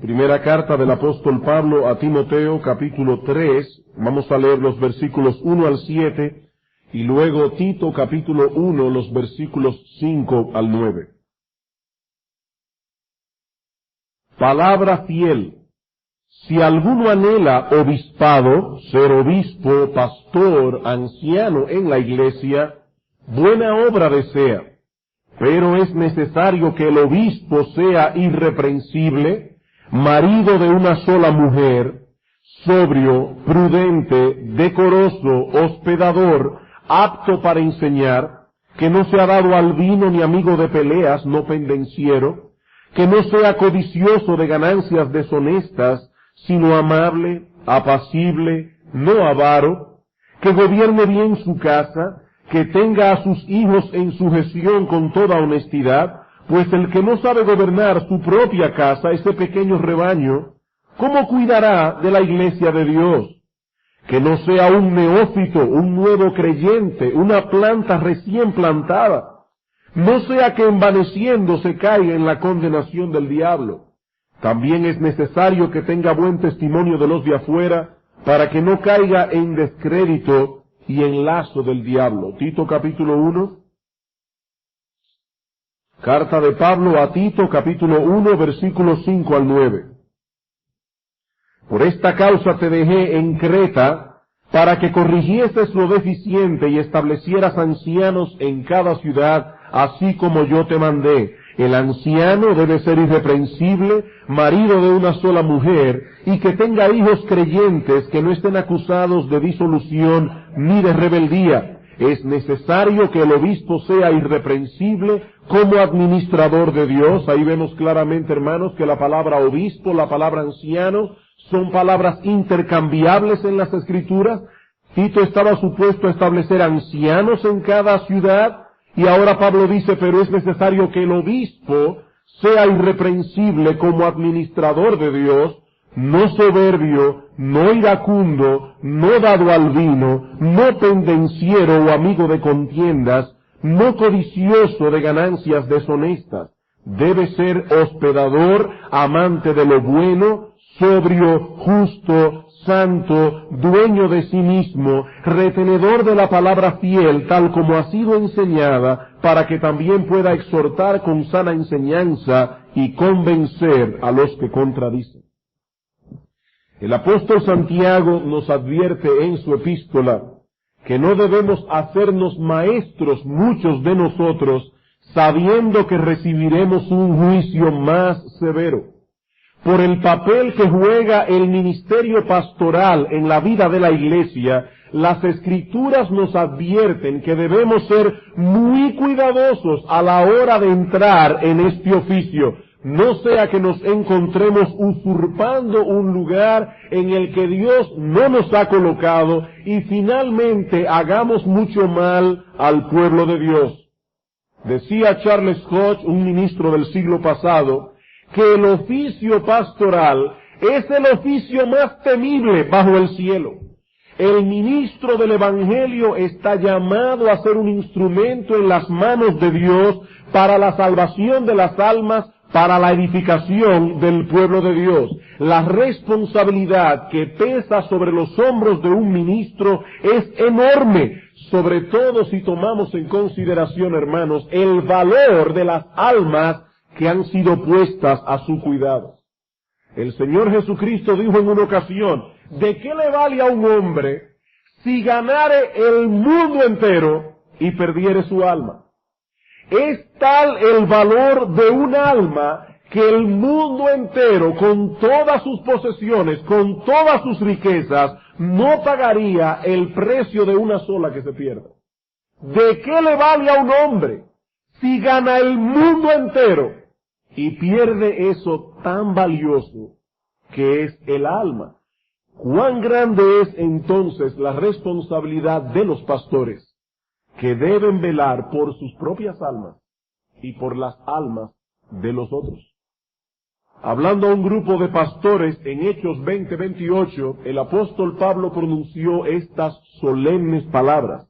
Primera carta del apóstol Pablo a Timoteo, capítulo 3, vamos a leer los versículos 1 al 7, y luego Tito, capítulo 1, los versículos 5 al 9. Palabra fiel. Si alguno anhela obispado, ser obispo, pastor, anciano en la iglesia, buena obra desea, pero es necesario que el obispo sea irreprensible, marido de una sola mujer, sobrio, prudente, decoroso, hospedador, apto para enseñar, que no sea dado al vino ni amigo de peleas, no pendenciero, que no sea codicioso de ganancias deshonestas, sino amable, apacible, no avaro, que gobierne bien su casa, que tenga a sus hijos en sujeción con toda honestidad, pues el que no sabe gobernar su propia casa, ese pequeño rebaño, ¿cómo cuidará de la iglesia de Dios? Que no sea un neófito, un nuevo creyente, una planta recién plantada. No sea que envaneciéndose caiga en la condenación del diablo. También es necesario que tenga buen testimonio de los de afuera, para que no caiga en descrédito y en lazo del diablo. Tito capítulo 1. Carta de Pablo a Tito, capítulo 1, versículos 5 al 9. Por esta causa te dejé en Creta, para que corrigieses lo deficiente y establecieras ancianos en cada ciudad, así como yo te mandé. El anciano debe ser irreprensible, marido de una sola mujer, y que tenga hijos creyentes que no estén acusados de disolución ni de rebeldía. Es necesario que el obispo sea irreprensible como administrador de Dios. Ahí vemos claramente, hermanos, que la palabra obispo, la palabra anciano, son palabras intercambiables en las Escrituras. Tito estaba supuesto a establecer ancianos en cada ciudad, y ahora Pablo dice, pero es necesario que el obispo sea irreprensible como administrador de Dios, no soberbio, no iracundo, no dado al vino, no pendenciero o amigo de contiendas, no codicioso de ganancias deshonestas. Debe ser hospedador, amante de lo bueno, sobrio, justo, santo, dueño de sí mismo, retenedor de la palabra fiel, tal como ha sido enseñada, para que también pueda exhortar con sana enseñanza y convencer a los que contradicen. El apóstol Santiago nos advierte en su epístola que no debemos hacernos maestros muchos de nosotros, sabiendo que recibiremos un juicio más severo. Por el papel que juega el ministerio pastoral en la vida de la iglesia, las Escrituras nos advierten que debemos ser muy cuidadosos a la hora de entrar en este oficio. No sea que nos encontremos usurpando un lugar en el que Dios no nos ha colocado y finalmente hagamos mucho mal al pueblo de Dios. Decía Charles Hodge, un ministro del siglo pasado, que el oficio pastoral es el oficio más temible bajo el cielo. El ministro del Evangelio está llamado a ser un instrumento en las manos de Dios para la salvación de las almas, para la edificación del pueblo de Dios. La responsabilidad que pesa sobre los hombros de un ministro es enorme, sobre todo si tomamos en consideración, hermanos, el valor de las almas que han sido puestas a su cuidado. El Señor Jesucristo dijo en una ocasión, ¿de qué le vale a un hombre si ganare el mundo entero y perdiere su alma? Es tal el valor de un alma que el mundo entero, con todas sus posesiones, con todas sus riquezas, no pagaría el precio de una sola que se pierda. ¿De qué le vale a un hombre si gana el mundo entero y pierde eso tan valioso que es el alma? ¿Cuán grande es entonces la responsabilidad de los pastores, que deben velar por sus propias almas y por las almas de los otros? Hablando a un grupo de pastores en Hechos 20:28, el apóstol Pablo pronunció estas solemnes palabras: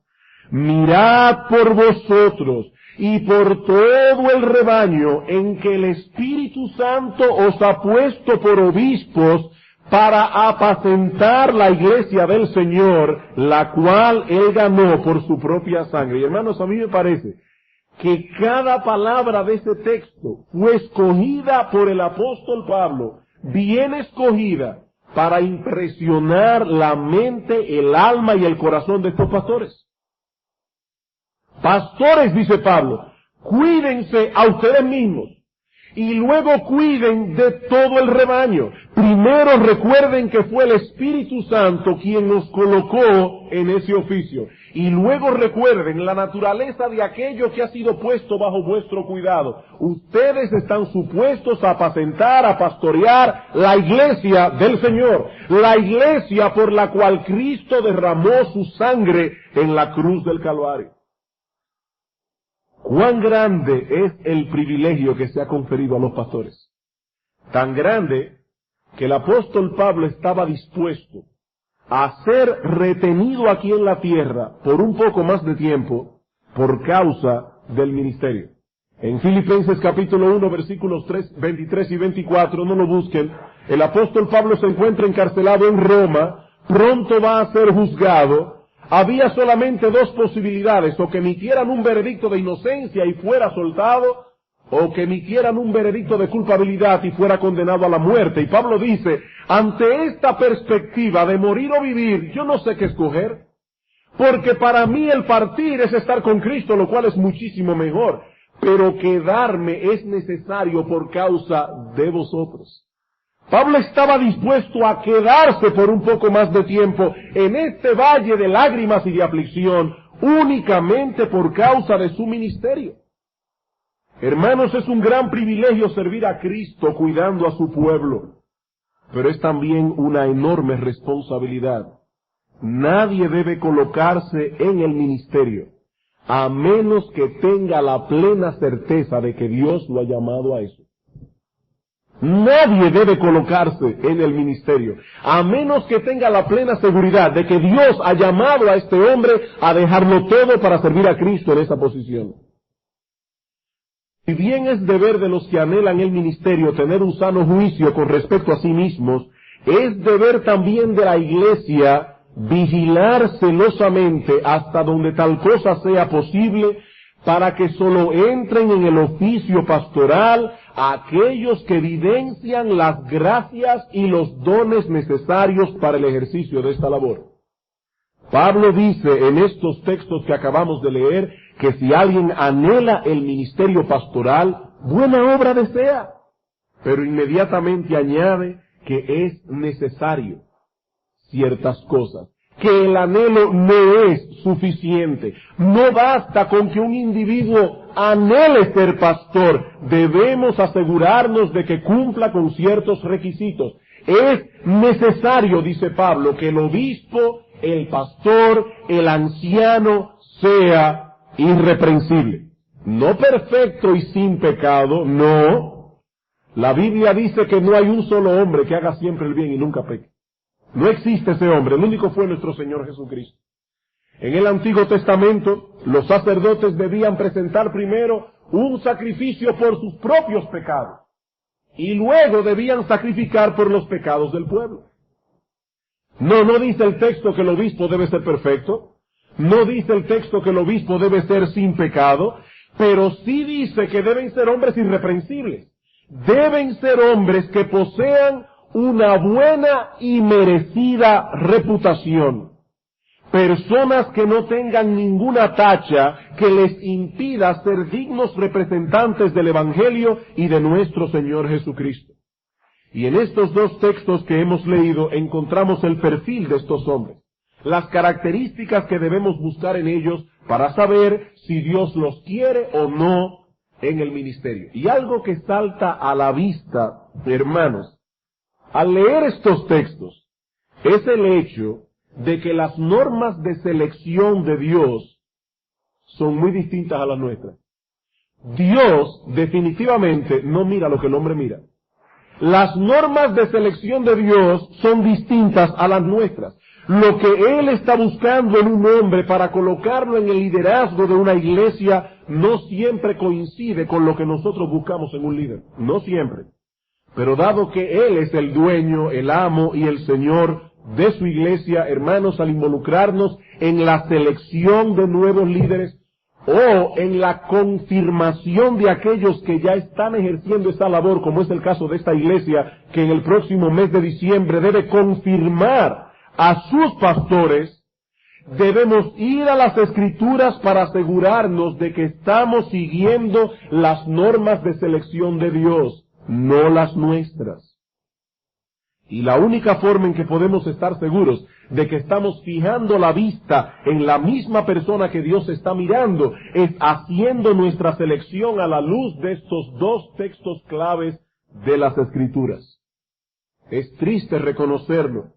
mirad por vosotros y por todo el rebaño en que el Espíritu Santo os ha puesto por obispos para apacentar la iglesia del Señor, la cual Él ganó por su propia sangre. Y hermanos, a mí me parece que cada palabra de ese texto fue escogida por el apóstol Pablo, bien escogida, para impresionar la mente, el alma y el corazón de estos pastores. Pastores, dice Pablo, cuídense a ustedes mismos y luego cuiden de todo el rebaño. Primero recuerden que fue el Espíritu Santo quien nos colocó en ese oficio. Y luego recuerden la naturaleza de aquello que ha sido puesto bajo vuestro cuidado. Ustedes están supuestos a apacentar, a pastorear la iglesia del Señor. La iglesia por la cual Cristo derramó su sangre en la cruz del Calvario. ¿Cuán grande es el privilegio que se ha conferido a los pastores? Tan grande que el apóstol Pablo estaba dispuesto a ser retenido aquí en la tierra por un poco más de tiempo por causa del ministerio. En Filipenses capítulo 1 versículos 23 y 24, no lo busquen, el apóstol Pablo se encuentra encarcelado en Roma, pronto va a ser juzgado. Había solamente dos posibilidades, o que emitieran un veredicto de inocencia y fuera soltado, o que emitieran un veredicto de culpabilidad y fuera condenado a la muerte. Y Pablo dice, ante esta perspectiva de morir o vivir, yo no sé qué escoger, porque para mí el partir es estar con Cristo, lo cual es muchísimo mejor, pero quedarme es necesario por causa de vosotros. Pablo estaba dispuesto a quedarse por un poco más de tiempo en este valle de lágrimas y de aflicción, únicamente por causa de su ministerio. Hermanos, es un gran privilegio servir a Cristo cuidando a su pueblo, pero es también una enorme responsabilidad. Nadie debe colocarse en el ministerio, a menos que tenga la plena certeza de que Dios lo ha llamado a eso. Nadie debe colocarse en el ministerio, a menos que tenga la plena seguridad de que Dios ha llamado a este hombre a dejarlo todo para servir a Cristo en esa posición. Si bien es deber de los que anhelan el ministerio tener un sano juicio con respecto a sí mismos, es deber también de la iglesia vigilar celosamente hasta donde tal cosa sea posible, para que solo entren en el oficio pastoral aquellos que evidencian las gracias y los dones necesarios para el ejercicio de esta labor. Pablo dice en estos textos que acabamos de leer que si alguien anhela el ministerio pastoral, buena obra desea, pero inmediatamente añade que es necesario ciertas cosas, que el anhelo no es suficiente. No basta con que un individuo anhele ser pastor, debemos asegurarnos de que cumpla con ciertos requisitos. Es necesario, dice Pablo, que el obispo, el pastor, el anciano sea irreprensible. No perfecto y sin pecado, no. La Biblia dice que no hay un solo hombre que haga siempre el bien y nunca peque. No existe ese hombre, el único fue nuestro Señor Jesucristo. En el Antiguo Testamento, los sacerdotes debían presentar primero un sacrificio por sus propios pecados, y luego debían sacrificar por los pecados del pueblo. No dice el texto que el obispo debe ser perfecto, no dice el texto que el obispo debe ser sin pecado, pero sí dice que deben ser hombres irreprensibles. Deben ser hombres que posean una buena y merecida reputación. Personas que no tengan ninguna tacha que les impida ser dignos representantes del Evangelio y de nuestro Señor Jesucristo. Y en estos dos textos que hemos leído encontramos el perfil de estos hombres, las características que debemos buscar en ellos para saber si Dios los quiere o no en el ministerio. Y algo que salta a la vista, hermanos, al leer estos textos, es el hecho de que las normas de selección de Dios son muy distintas a las nuestras. Dios definitivamente no mira lo que el hombre mira. Las normas de selección de Dios son distintas a las nuestras. Lo que Él está buscando en un hombre para colocarlo en el liderazgo de una iglesia no siempre coincide con lo que nosotros buscamos en un líder. No siempre. Pero dado que Él es el dueño, el amo y el Señor de su iglesia, hermanos, al involucrarnos en la selección de nuevos líderes o en la confirmación de aquellos que ya están ejerciendo esta labor, como es el caso de esta iglesia, que en el próximo mes de diciembre debe confirmar a sus pastores, debemos ir a las Escrituras para asegurarnos de que estamos siguiendo las normas de selección de Dios, no las nuestras. Y la única forma en que podemos estar seguros de que estamos fijando la vista en la misma persona que Dios está mirando es haciendo nuestra selección a la luz de estos dos textos claves de las Escrituras. Es triste reconocerlo,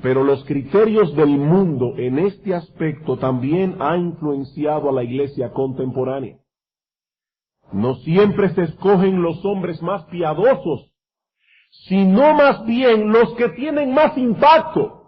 pero los criterios del mundo en este aspecto también han influenciado a la iglesia contemporánea. No siempre se escogen los hombres más piadosos, sino más bien los que tienen más impacto,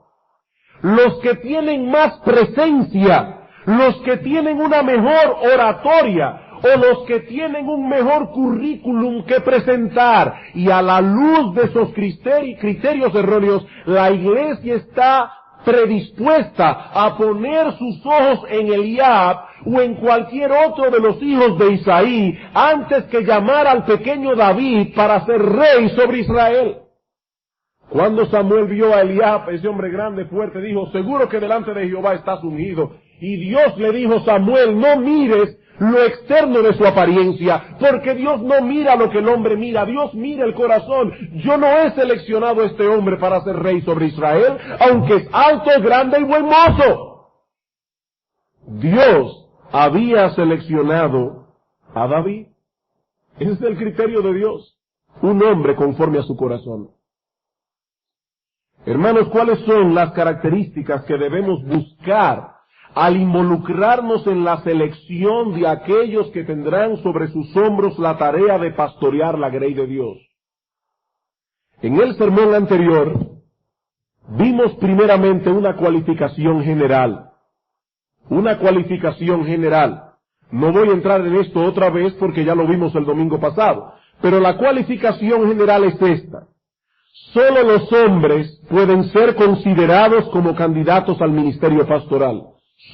los que tienen más presencia, los que tienen una mejor oratoria, o los que tienen un mejor currículum que presentar. Y a la luz de esos criterios erróneos, la iglesia está predispuesta a poner sus ojos en Eliab o en cualquier otro de los hijos de Isaí antes que llamar al pequeño David para ser rey sobre Israel. Cuando Samuel vio a Eliab, ese hombre grande, fuerte, dijo, seguro que delante de Jehová estás ungido. Y Dios le dijo, Samuel, no mires lo externo de su apariencia, porque Dios no mira lo que el hombre mira, Dios mira el corazón. Yo no he seleccionado a este hombre para ser rey sobre Israel, aunque es alto, grande y buen mozo. Dios había seleccionado a David. Ese es el criterio de Dios, un hombre conforme a su corazón. Hermanos, ¿cuáles son las características que debemos buscar al involucrarnos en la selección de aquellos que tendrán sobre sus hombros la tarea de pastorear la grey de Dios? En el sermón anterior vimos primeramente una cualificación general. Una cualificación general. No voy a entrar en esto otra vez porque ya lo vimos el domingo pasado, pero la cualificación general es esta. Solo los hombres pueden ser considerados como candidatos al ministerio pastoral.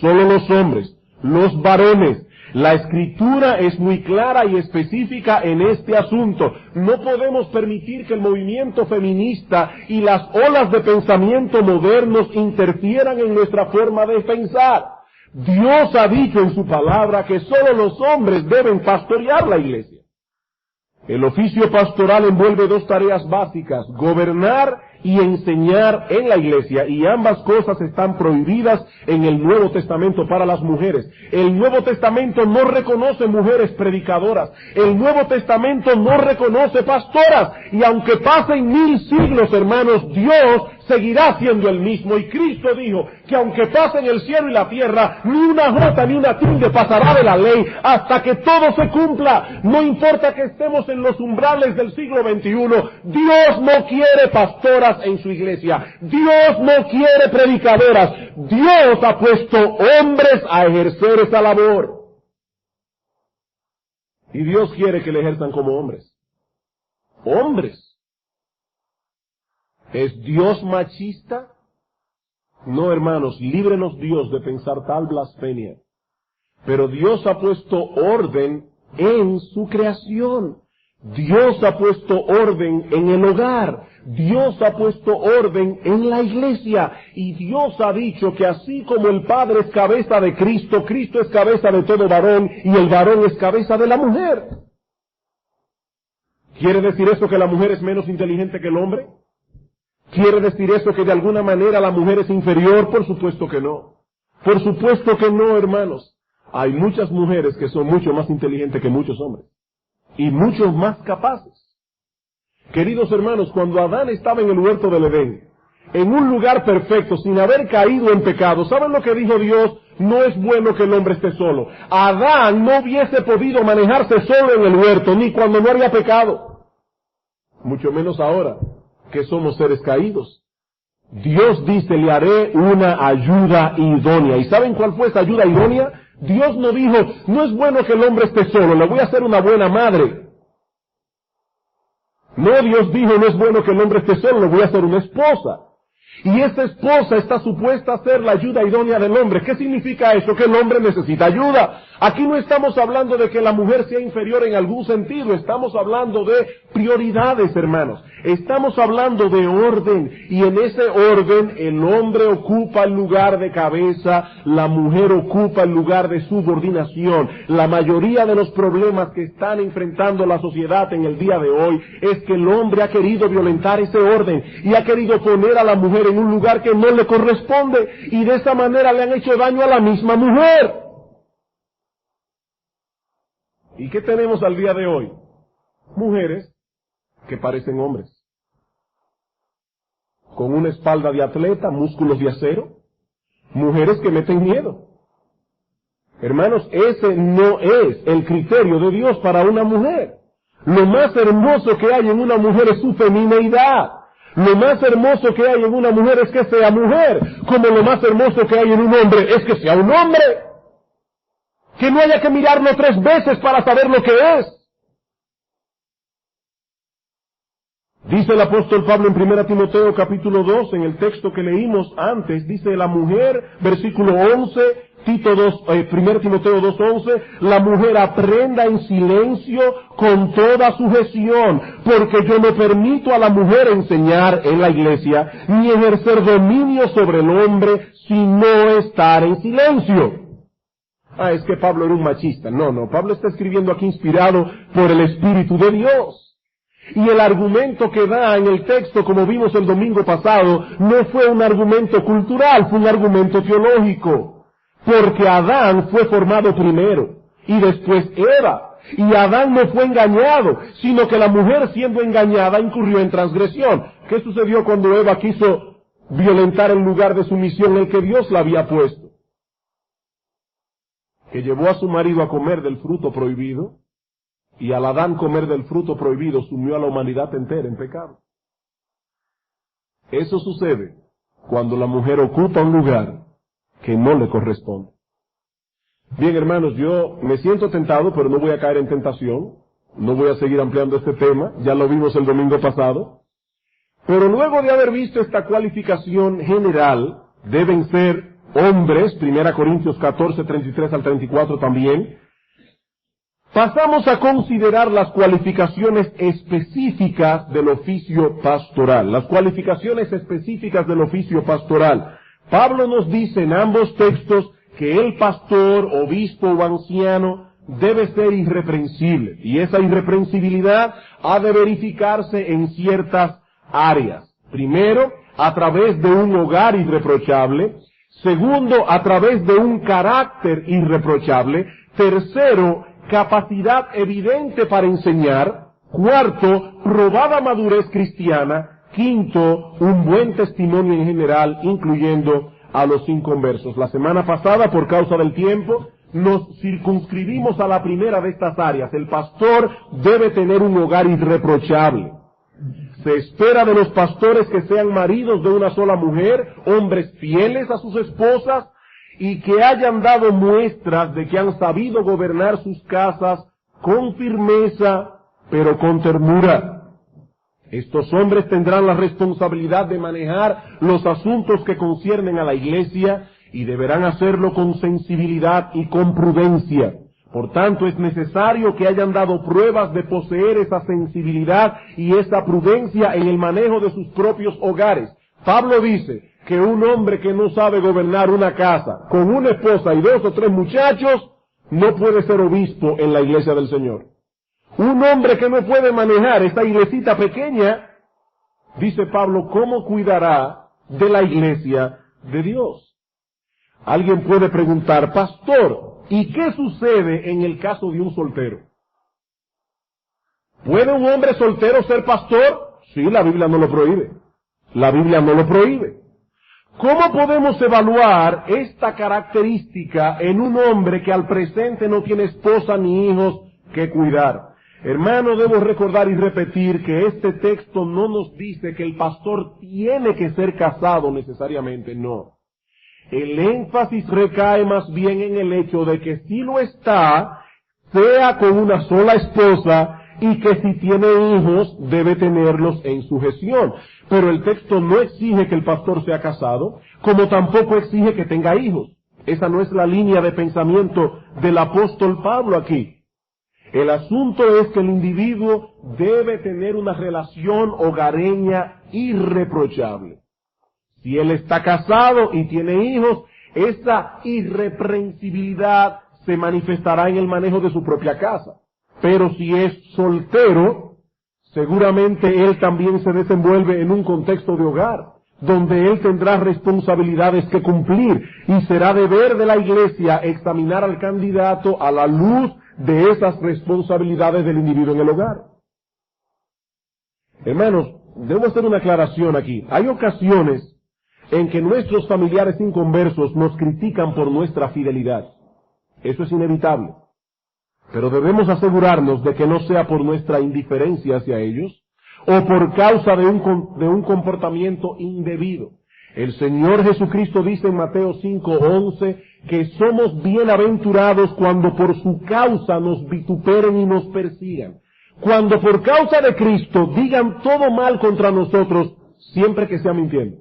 Solo los hombres, los varones. La Escritura es muy clara y específica en este asunto. No podemos permitir que el movimiento feminista y las olas de pensamiento modernos interfieran en nuestra forma de pensar. Dios ha dicho en su palabra que solo los hombres deben pastorear la iglesia. El oficio pastoral envuelve dos tareas básicas, gobernar y enseñar en la iglesia, y ambas cosas están prohibidas en el Nuevo Testamento para las mujeres. El Nuevo Testamento no reconoce mujeres predicadoras, el Nuevo Testamento no reconoce pastoras, y aunque pasen 1000 siglos, hermanos, Dios seguirá siendo el mismo, y Cristo dijo que aunque pasen el cielo y la tierra, ni una jota ni una tilde pasará de la ley hasta que todo se cumpla. No importa que estemos en los umbrales del siglo XXI, Dios no quiere pastoras en su iglesia, Dios no quiere predicadoras, Dios ha puesto hombres a ejercer esa labor. Y Dios quiere que le ejerzan como hombres. Hombres. ¿Es Dios machista? No, hermanos, líbrenos Dios de pensar tal blasfemia. Pero Dios ha puesto orden en su creación. Dios ha puesto orden en el hogar. Dios ha puesto orden en la iglesia. Y Dios ha dicho que así como el Padre es cabeza de Cristo, Cristo es cabeza de todo varón y el varón es cabeza de la mujer. ¿Quiere decir eso que la mujer es menos inteligente que el hombre? ¿Quiere decir eso que de alguna manera la mujer es inferior? Por supuesto que no. Por supuesto que no, hermanos. Hay muchas mujeres que son mucho más inteligentes que muchos hombres. Y muchos más capaces. Queridos hermanos, cuando Adán estaba en el huerto del Edén, en un lugar perfecto, sin haber caído en pecado, ¿saben lo que dijo Dios? No es bueno que el hombre esté solo. Adán no hubiese podido manejarse solo en el huerto, ni cuando no había pecado. Mucho menos ahora, que somos seres caídos. Dios dice, le haré una ayuda idónea. ¿Y saben cuál fue esa ayuda idónea? Dios no dijo, no es bueno que el hombre esté solo, le voy a hacer una buena madre. No, Dios dijo, no es bueno que el hombre esté solo, le voy a hacer una esposa. Y esa esposa está supuesta a ser la ayuda idónea del hombre. ¿Qué significa eso? Que el hombre necesita ayuda. Aquí no estamos hablando de que la mujer sea inferior en algún sentido. Estamos hablando de prioridades, hermanos. Estamos hablando de orden. Y en ese orden, el hombre ocupa el lugar de cabeza, la mujer ocupa el lugar de subordinación. La mayoría de los problemas que están enfrentando la sociedad en el día de hoy es que el hombre ha querido violentar ese orden y ha querido poner a la mujer en un lugar que no le corresponde, y de esa manera le han hecho daño a la misma mujer. ¿Y qué tenemos al día de hoy? Mujeres que parecen hombres, con una espalda de atleta, músculos de acero, mujeres que meten miedo. Hermanos, ese no es el criterio de Dios para una mujer. Lo más hermoso que hay en una mujer es su femineidad. Lo más hermoso que hay en una mujer es que sea mujer, como lo más hermoso que hay en un hombre es que sea un hombre. Que no haya que mirarlo 3 veces para saber lo que es. Dice el apóstol Pablo en 1 Timoteo capítulo 2, en el texto que leímos antes, dice la mujer, versículo 11, 1 Timoteo 2:11, la mujer aprenda en silencio con toda sujeción, porque yo no permito a la mujer enseñar en la iglesia, ni ejercer dominio sobre el hombre, sino estar en silencio. Es que Pablo era un machista. No, Pablo está escribiendo aquí inspirado por el Espíritu de Dios. Y el argumento que da en el texto, como vimos el domingo pasado, no fue un argumento cultural, fue un argumento teológico. Porque Adán fue formado primero, y después Eva. Y Adán no fue engañado, sino que la mujer siendo engañada incurrió en transgresión. ¿Qué sucedió cuando Eva quiso violentar el lugar de sumisión en el que Dios la había puesto? Que llevó a su marido a comer del fruto prohibido, y al Adán comer del fruto prohibido sumió a la humanidad entera en pecado. Eso sucede cuando la mujer ocupa un lugar que no le corresponde. Bien, hermanos, yo me siento tentado, pero no voy a caer en tentación. No voy a seguir ampliando este tema, ya lo vimos el domingo pasado. Pero luego de haber visto esta cualificación general, deben ser hombres, 1 Corintios 14, 33 al 34 también, pasamos a considerar las cualificaciones específicas del oficio pastoral. Las cualificaciones específicas del oficio pastoral. Pablo nos dice en ambos textos que el pastor, obispo o anciano debe ser irreprensible. Y esa irreprensibilidad ha de verificarse en ciertas áreas. Primero, a través de un hogar irreprochable. Segundo, a través de un carácter irreprochable. Tercero, capacidad evidente para enseñar. Cuarto, probada madurez cristiana. Quinto, un buen testimonio en general, incluyendo a los inconversos. La semana pasada, por causa del tiempo, nos circunscribimos a la primera de estas áreas. El pastor debe tener un hogar irreprochable. Se espera de los pastores que sean maridos de una sola mujer, hombres fieles a sus esposas, y que hayan dado muestras de que han sabido gobernar sus casas con firmeza, pero con ternura. Estos hombres tendrán la responsabilidad de manejar los asuntos que conciernen a la iglesia y deberán hacerlo con sensibilidad y con prudencia. Por tanto, es necesario que hayan dado pruebas de poseer esa sensibilidad y esa prudencia en el manejo de sus propios hogares. Pablo dice que un hombre que no sabe gobernar una casa con una esposa y 2 o 3 muchachos no puede ser obispo en la iglesia del Señor. Un hombre que no puede manejar esta iglesita pequeña, dice Pablo, ¿cómo cuidará de la iglesia de Dios? Alguien puede preguntar, pastor, ¿y qué sucede en el caso de un soltero? ¿Puede un hombre soltero ser pastor? Sí, la Biblia no lo prohíbe. La Biblia no lo prohíbe. ¿Cómo podemos evaluar esta característica en un hombre que al presente no tiene esposa ni hijos que cuidar? Hermano, debo recordar y repetir que este texto no nos dice que el pastor tiene que ser casado necesariamente, no. El énfasis recae más bien en el hecho de que si lo está, sea con una sola esposa y que si tiene hijos debe tenerlos en sujeción. Pero el texto no exige que el pastor sea casado, como tampoco exige que tenga hijos. Esa no es la línea de pensamiento del apóstol Pablo aquí. El asunto es que el individuo debe tener una relación hogareña irreprochable. Si él está casado y tiene hijos, esa irreprensibilidad se manifestará en el manejo de su propia casa. Pero si es soltero, seguramente él también se desenvuelve en un contexto de hogar, donde él tendrá responsabilidades que cumplir, y será deber de la iglesia examinar al candidato a la luz de esas responsabilidades del individuo en el hogar. Hermanos, debo hacer una aclaración aquí. Hay ocasiones en que nuestros familiares inconversos nos critican por nuestra fidelidad. Eso es inevitable. Pero debemos asegurarnos de que no sea por nuestra indiferencia hacia ellos o por causa de un comportamiento indebido. El Señor Jesucristo dice en Mateo 5:11 que somos bienaventurados cuando por su causa nos vituperen y nos persigan. Cuando por causa de Cristo digan todo mal contra nosotros, siempre que sea mintiendo.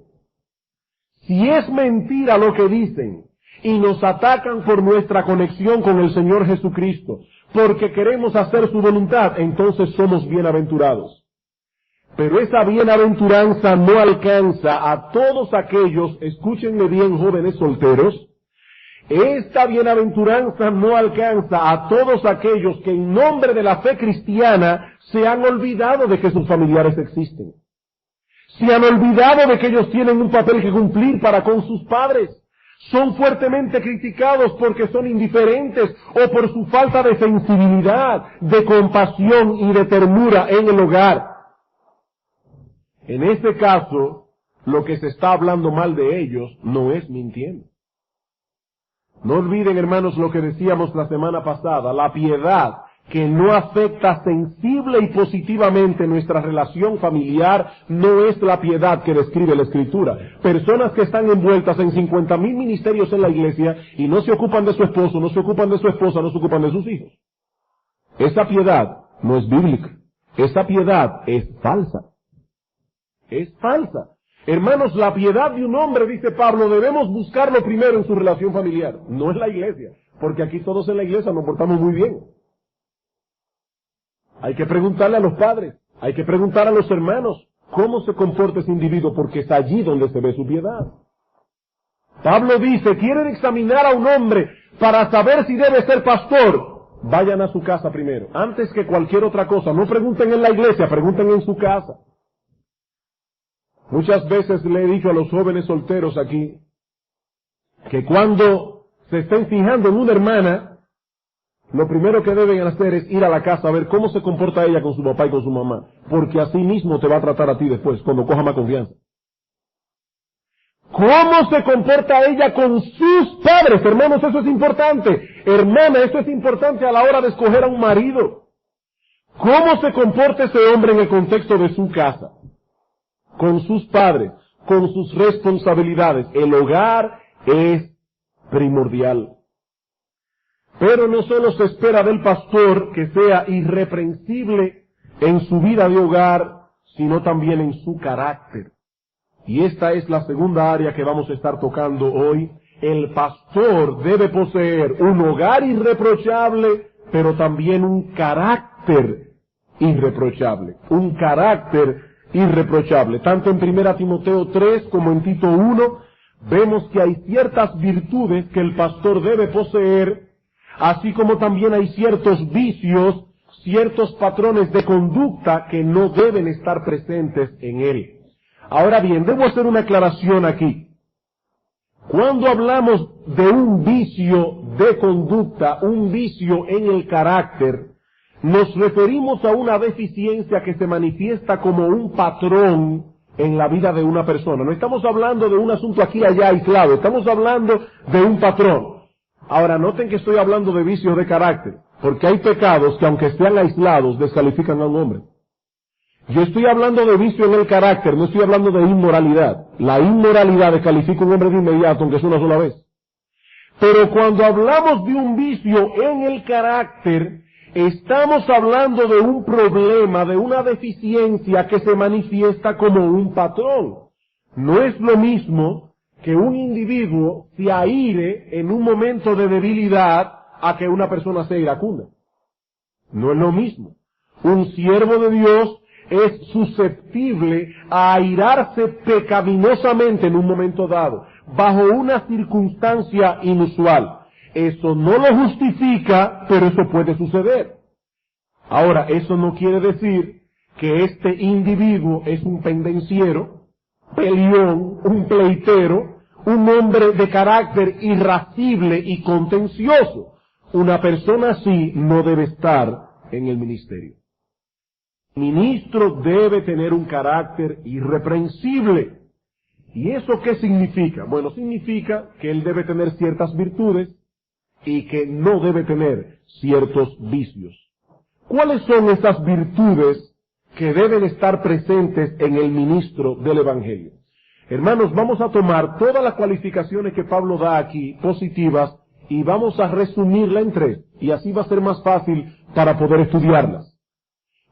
Si es mentira lo que dicen y nos atacan por nuestra conexión con el Señor Jesucristo, porque queremos hacer su voluntad, entonces somos bienaventurados. Pero esa bienaventuranza no alcanza a todos aquellos, escúchenme bien, jóvenes solteros, esta bienaventuranza no alcanza a todos aquellos que en nombre de la fe cristiana se han olvidado de que sus familiares existen. Se han olvidado de que ellos tienen un papel que cumplir para con sus padres. Son fuertemente criticados porque son indiferentes o por su falta de sensibilidad, de compasión y de ternura en el hogar. En este caso, lo que se está hablando mal de ellos no es mintiendo. No olviden, hermanos, lo que decíamos la semana pasada, la piedad que no afecta sensible y positivamente nuestra relación familiar no es la piedad que describe la Escritura. Personas que están envueltas en 50,000 ministerios en la iglesia y no se ocupan de su esposo, no se ocupan de su esposa, no se ocupan de sus hijos. Esa piedad no es bíblica. Esa piedad es falsa. Es falsa. Hermanos, la piedad de un hombre, dice Pablo, debemos buscarlo primero en su relación familiar, no en la iglesia, porque aquí todos en la iglesia nos portamos muy bien. Hay que preguntarle a los padres, hay que preguntar a los hermanos cómo se comporta ese individuo, porque es allí donde se ve su piedad. Pablo dice, quieren examinar a un hombre para saber si debe ser pastor, vayan a su casa primero, antes que cualquier otra cosa. No pregunten en la iglesia, pregunten en su casa. Muchas veces le he dicho a los jóvenes solteros aquí que cuando se estén fijando en una hermana, lo primero que deben hacer es ir a la casa a ver cómo se comporta ella con su papá y con su mamá, porque así mismo te va a tratar a ti después, cuando coja más confianza. ¿Cómo se comporta ella con sus padres? Hermanos, eso es importante. Hermana, eso es importante a la hora de escoger a un marido. ¿Cómo se comporta ese hombre en el contexto de su casa? Con sus padres, con sus responsabilidades. El hogar es primordial. Pero no solo se espera del pastor que sea irreprensible en su vida de hogar, sino también en su carácter. Y esta es la segunda área que vamos a estar tocando hoy. El pastor debe poseer un hogar irreprochable, pero también un carácter irreprochable. Un carácter irreprochable. Tanto en 1 Timoteo 3 como en Tito 1 vemos que hay ciertas virtudes que el pastor debe poseer, así como también hay ciertos vicios, ciertos patrones de conducta que no deben estar presentes en él. Ahora bien, debo hacer una aclaración aquí. Cuando hablamos de un vicio de conducta, un vicio en el carácter, nos referimos a una deficiencia que se manifiesta como un patrón en la vida de una persona. No estamos hablando de un asunto aquí allá aislado, estamos hablando de un patrón. Ahora, noten que estoy hablando de vicios de carácter. Porque hay pecados que aunque sean aislados, descalifican a un hombre. Yo estoy hablando de vicio en el carácter, no estoy hablando de inmoralidad. La inmoralidad descalifica a un hombre de inmediato, aunque es una sola vez. Pero cuando hablamos de un vicio en el carácter, estamos hablando de un problema, de una deficiencia que se manifiesta como un patrón. No es lo mismo que un individuo se aire en un momento de debilidad a que una persona sea iracunda. No es lo mismo. Un siervo de Dios es susceptible a airarse pecaminosamente en un momento dado, bajo una circunstancia inusual. Eso no lo justifica, pero eso puede suceder. Ahora, eso no quiere decir que este individuo es un pendenciero, peleón, un pleitero, un hombre de carácter irascible y contencioso. Una persona así no debe estar en el ministerio. El ministro debe tener un carácter irreprensible. ¿Y eso qué significa? Bueno, significa que él debe tener ciertas virtudes y que no debe tener ciertos vicios. ¿Cuáles son esas virtudes que deben estar presentes en el ministro del Evangelio? Hermanos, vamos a tomar todas las cualificaciones que Pablo da aquí, positivas, y vamos a resumirla en 3, y así va a ser más fácil para poder estudiarlas.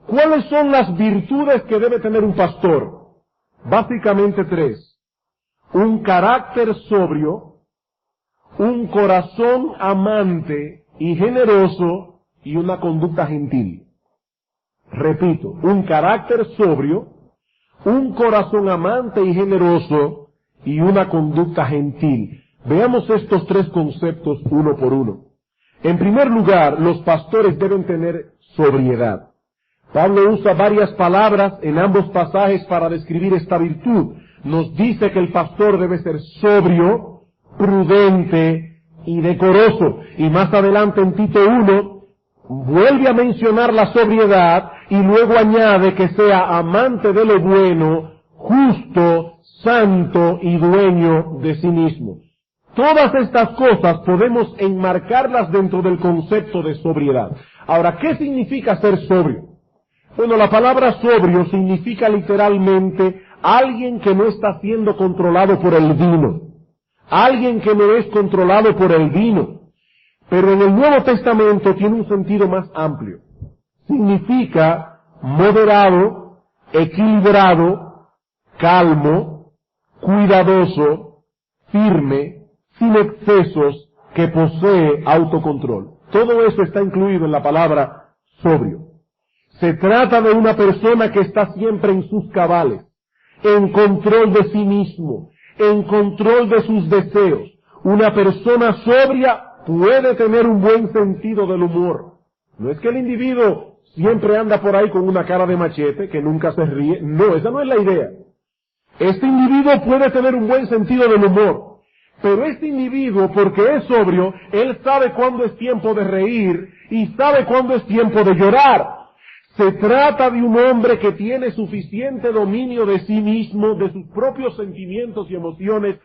¿Cuáles son las virtudes que debe tener un pastor? Básicamente 3. Un carácter sobrio, un corazón amante y generoso, y una conducta gentil. Repito, un carácter sobrio, un corazón amante y generoso, y una conducta gentil. Veamos estos 3 conceptos uno por uno. En primer lugar, los pastores deben tener sobriedad. Pablo usa varias palabras en ambos pasajes para describir esta virtud. Nos dice que el pastor debe ser sobrio, prudente y decoroso. Y más adelante en Tito 1, vuelve a mencionar la sobriedad y luego añade que sea amante de lo bueno, justo, santo y dueño de sí mismo. Todas estas cosas podemos enmarcarlas dentro del concepto de sobriedad. Ahora, ¿qué significa ser sobrio? Bueno, la palabra sobrio significa literalmente alguien que no está siendo controlado por el vino. Alguien que no es controlado por el vino. Pero en el Nuevo Testamento tiene un sentido más amplio. Significa moderado, equilibrado, calmo, cuidadoso, firme, sin excesos, que posee autocontrol. Todo eso está incluido en la palabra sobrio. Se trata de una persona que está siempre en sus cabales, en control de sí mismo, en control de sus deseos. Una persona sobria puede tener un buen sentido del humor. No es que el individuo siempre anda por ahí con una cara de machete, que nunca se ríe. No, esa no es la idea. Este individuo puede tener un buen sentido del humor. Pero este individuo, porque es sobrio, él sabe cuándo es tiempo de reír y sabe cuándo es tiempo de llorar. Se trata de un hombre que tiene suficiente dominio de sí mismo, de sus propios sentimientos y emociones,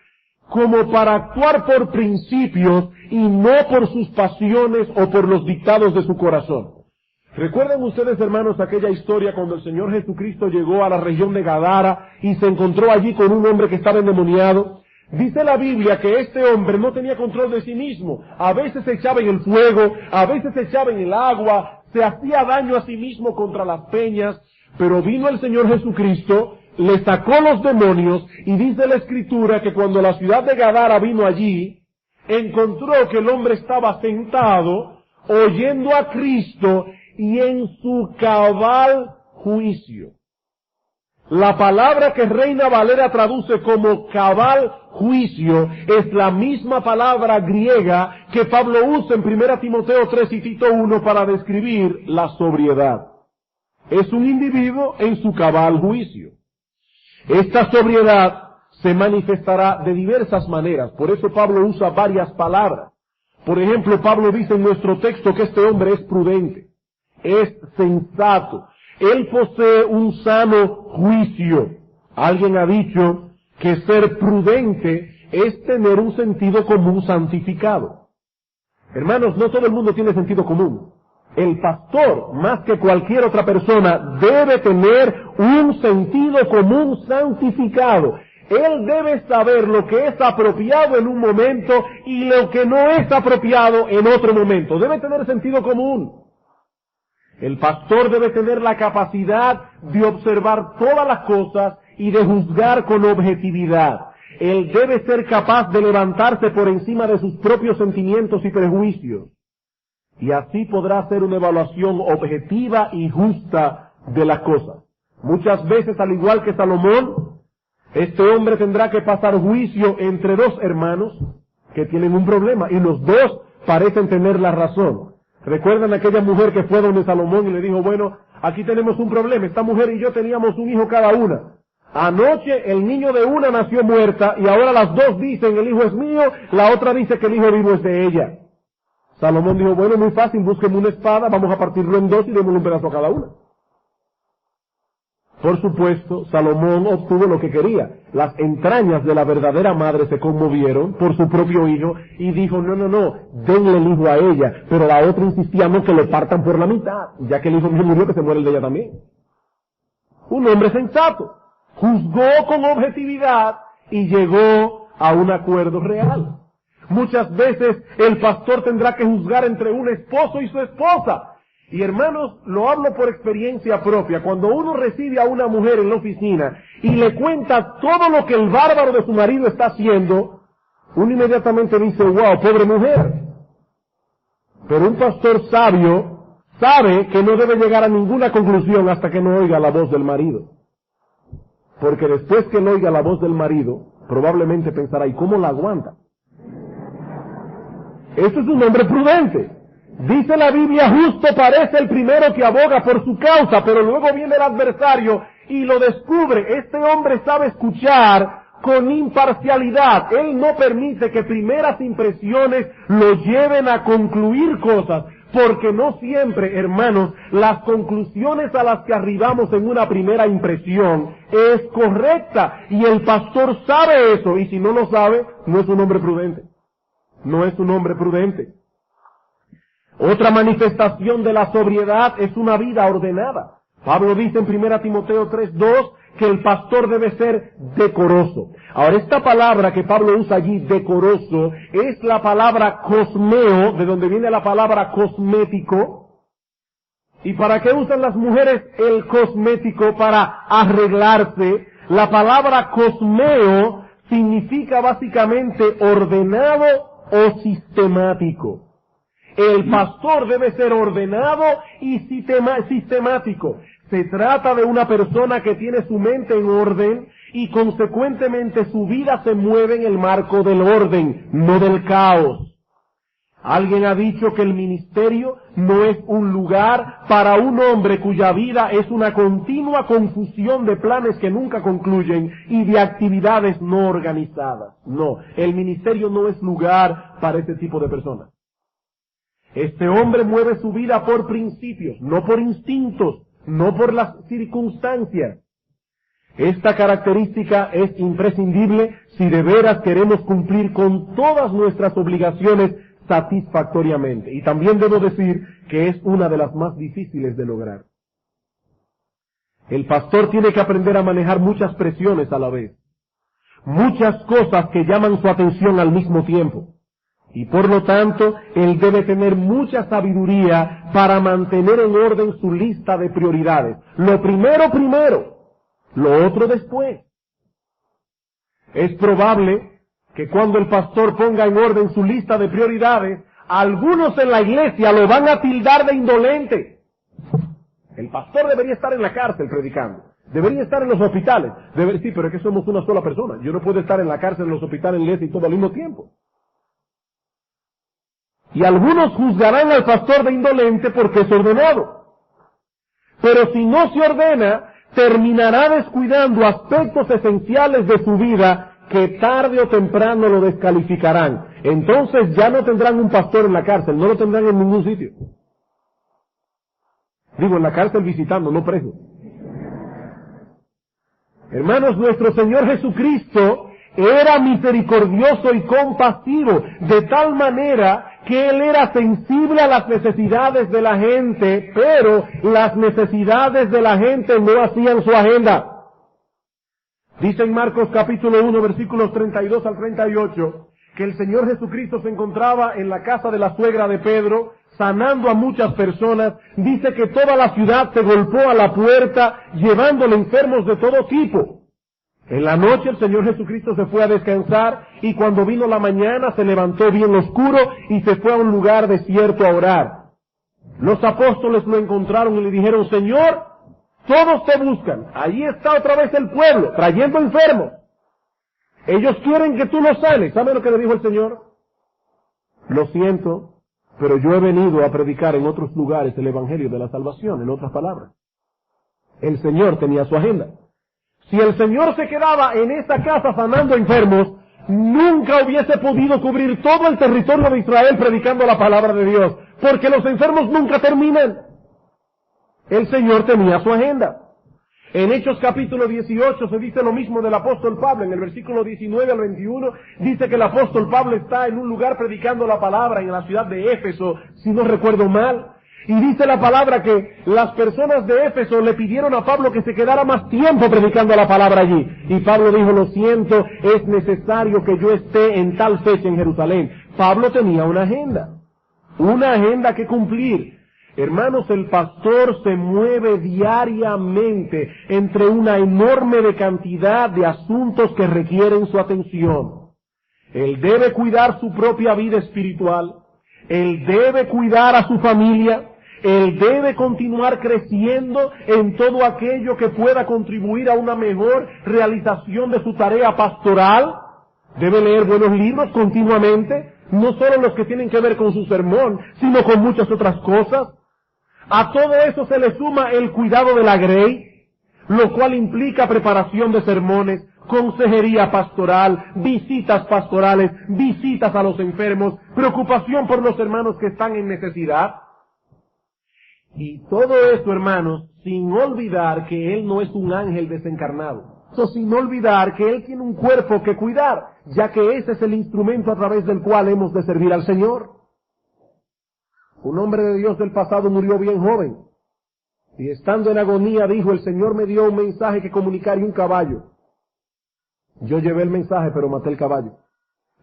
como para actuar por principios y no por sus pasiones o por los dictados de su corazón. ¿Recuerdan ustedes, hermanos, aquella historia cuando el Señor Jesucristo llegó a la región de Gadara y se encontró allí con un hombre que estaba endemoniado? Dice la Biblia que este hombre no tenía control de sí mismo. A veces se echaba en el fuego, a veces se echaba en el agua, se hacía daño a sí mismo contra las peñas, pero vino el Señor Jesucristo, le sacó los demonios, y dice la Escritura que cuando la ciudad de Gadara vino allí, encontró que el hombre estaba sentado, oyendo a Cristo, y en su cabal juicio. La palabra que Reina Valera traduce como cabal juicio es la misma palabra griega que Pablo usa en 1 Timoteo 3 y Tito 1 para describir la sobriedad. Es un individuo en su cabal juicio. Esta sobriedad se manifestará de diversas maneras, por eso Pablo usa varias palabras. Por ejemplo, Pablo dice en nuestro texto que este hombre es prudente, es sensato. Él posee un sano juicio. Alguien ha dicho que ser prudente es tener un sentido común santificado. Hermanos, no todo el mundo tiene sentido común. el pastor, más que cualquier otra persona, debe tener un sentido común santificado. Él debe saber lo que es apropiado en un momento y lo que no es apropiado en otro momento. Debe tener sentido común. El pastor debe tener la capacidad de observar todas las cosas y de juzgar con objetividad. Él debe ser capaz de levantarse por encima de sus propios sentimientos y prejuicios. Y así podrá hacer una evaluación objetiva y justa de las cosas. Muchas veces, al igual que Salomón, este hombre tendrá que pasar juicio entre dos hermanos que tienen un problema y los dos parecen tener la razón. ¿Recuerdan aquella mujer que fue donde Salomón y le dijo, bueno, aquí tenemos un problema, esta mujer y yo teníamos un hijo cada una. Anoche el niño de una nació muerta y ahora las dos dicen el hijo es mío, la otra dice que el hijo vivo es de ella. Salomón dijo, bueno, muy fácil, búsqueme una espada, vamos a partirlo en dos y démosle un pedazo a cada una. Por supuesto, Salomón obtuvo lo que quería. Las entrañas de la verdadera madre se conmovieron por su propio hijo y dijo, no, denle el hijo a ella. Pero la otra insistía, no, que lo partan por la mitad, ya que el hijo mío murió, que se muere el de ella también. Un hombre sensato, juzgó con objetividad y llegó a un acuerdo real. Muchas veces el pastor tendrá que juzgar entre un esposo y su esposa. Y hermanos, lo hablo por experiencia propia. Cuando uno recibe a una mujer en la oficina y le cuenta todo lo que el bárbaro de su marido está haciendo, uno inmediatamente dice, wow, pobre mujer. Pero un pastor sabio sabe que no debe llegar a ninguna conclusión hasta que no oiga la voz del marido. Porque después que no oiga la voz del marido, probablemente pensará, ¿y cómo la aguanta? Esto es un hombre prudente. Dice la Biblia, justo parece el primero que aboga por su causa, pero luego viene el adversario y lo descubre. Este hombre sabe escuchar con imparcialidad. Él no permite que primeras impresiones lo lleven a concluir cosas, porque no siempre, hermanos, las conclusiones a las que arribamos en una primera impresión es correcta. Y el pastor sabe eso, y si no lo sabe, no es un hombre prudente. No es un hombre prudente. Otra manifestación de la sobriedad es una vida ordenada. Pablo dice en 1 Timoteo 3:2 que el pastor debe ser decoroso. Ahora, esta palabra que Pablo usa allí, decoroso, es la palabra cosmeo, de donde viene la palabra cosmético. ¿Y para qué usan las mujeres el cosmético? Para arreglarse. La palabra cosmeo significa básicamente ordenado o sistemático. El pastor debe ser ordenado y sistemático. Se trata de una persona que tiene su mente en orden y consecuentemente su vida se mueve en el marco del orden, no del caos. Alguien ha dicho que el ministerio no es un lugar para un hombre cuya vida es una continua confusión de planes que nunca concluyen y de actividades no organizadas. No, el ministerio no es lugar para ese tipo de personas. Este hombre mueve su vida por principios, no por instintos, no por las circunstancias. Esta característica es imprescindible si de veras queremos cumplir con todas nuestras obligaciones satisfactoriamente. Y también debo decir que es una de las más difíciles de lograr. El pastor tiene que aprender a manejar muchas presiones a la vez, muchas cosas que llaman su atención al mismo tiempo. Y por lo tanto, él debe tener mucha sabiduría para mantener en orden su lista de prioridades. Lo primero, lo otro después. Es probable que cuando el pastor ponga en orden su lista de prioridades, algunos en la iglesia lo van a tildar de indolente. El pastor debería estar en la cárcel predicando. Debería estar en los hospitales. Sí, pero es que somos una sola persona. Yo no puedo estar en la cárcel, en los hospitales, en la iglesia y todo al mismo tiempo. Y algunos juzgarán al pastor de indolente porque es ordenado. Pero si no se ordena, terminará descuidando aspectos esenciales de su vida que tarde o temprano lo descalificarán. Entonces ya no tendrán un pastor en la cárcel, no lo tendrán en ningún sitio. Digo, en la cárcel visitando, no preso. Hermanos, nuestro Señor Jesucristo era misericordioso y compasivo, de tal manera que él era sensible a las necesidades de la gente, pero las necesidades de la gente no hacían su agenda. Dice en Marcos capítulo 1, versículos 32 al 38, que el Señor Jesucristo se encontraba en la casa de la suegra de Pedro, sanando a muchas personas. Dice que toda la ciudad se golpeó a la puerta, llevándole enfermos de todo tipo. En la noche el Señor Jesucristo se fue a descansar, y cuando vino la mañana se levantó bien oscuro y se fue a un lugar desierto a orar. Los apóstoles lo encontraron y le dijeron: Señor, todos te buscan. Allí está otra vez el pueblo, trayendo enfermos. Ellos quieren que tú los sanes. ¿Saben lo que le dijo el Señor? Lo siento, pero yo he venido a predicar en otros lugares el evangelio de la salvación, en otras palabras. El Señor tenía su agenda. Si el Señor se quedaba en esta casa sanando enfermos, nunca hubiese podido cubrir todo el territorio de Israel predicando la palabra de Dios, porque los enfermos nunca terminan. El Señor tenía su agenda. En Hechos capítulo 18 se dice lo mismo del apóstol Pablo. En el versículo 19 al 21 dice que el apóstol Pablo está en un lugar predicando la palabra en la ciudad de Éfeso, si no recuerdo mal. Y dice la palabra que las personas de Éfeso le pidieron a Pablo que se quedara más tiempo predicando la palabra allí. Y Pablo dijo: lo siento, es necesario que yo esté en tal fecha en Jerusalén. Pablo tenía una agenda que cumplir. Hermanos, el pastor se mueve diariamente entre una enorme cantidad de asuntos que requieren su atención. Él debe cuidar su propia vida espiritual, él debe cuidar a su familia, él debe continuar creciendo en todo aquello que pueda contribuir a una mejor realización de su tarea pastoral. Debe leer buenos libros continuamente, no solo los que tienen que ver con su sermón, sino con muchas otras cosas. A todo eso se le suma el cuidado de la grey, lo cual implica preparación de sermones, consejería pastoral, visitas pastorales, visitas a los enfermos, preocupación por los hermanos que están en necesidad. Y todo esto, hermanos, sin olvidar que él no es un ángel desencarnado. Sin olvidar que él tiene un cuerpo que cuidar, ya que ese es el instrumento a través del cual hemos de servir al Señor. Un hombre de Dios del pasado murió bien joven, y estando en agonía dijo: el Señor me dio un mensaje que comunicar y un caballo. Yo llevé el mensaje, pero maté el caballo.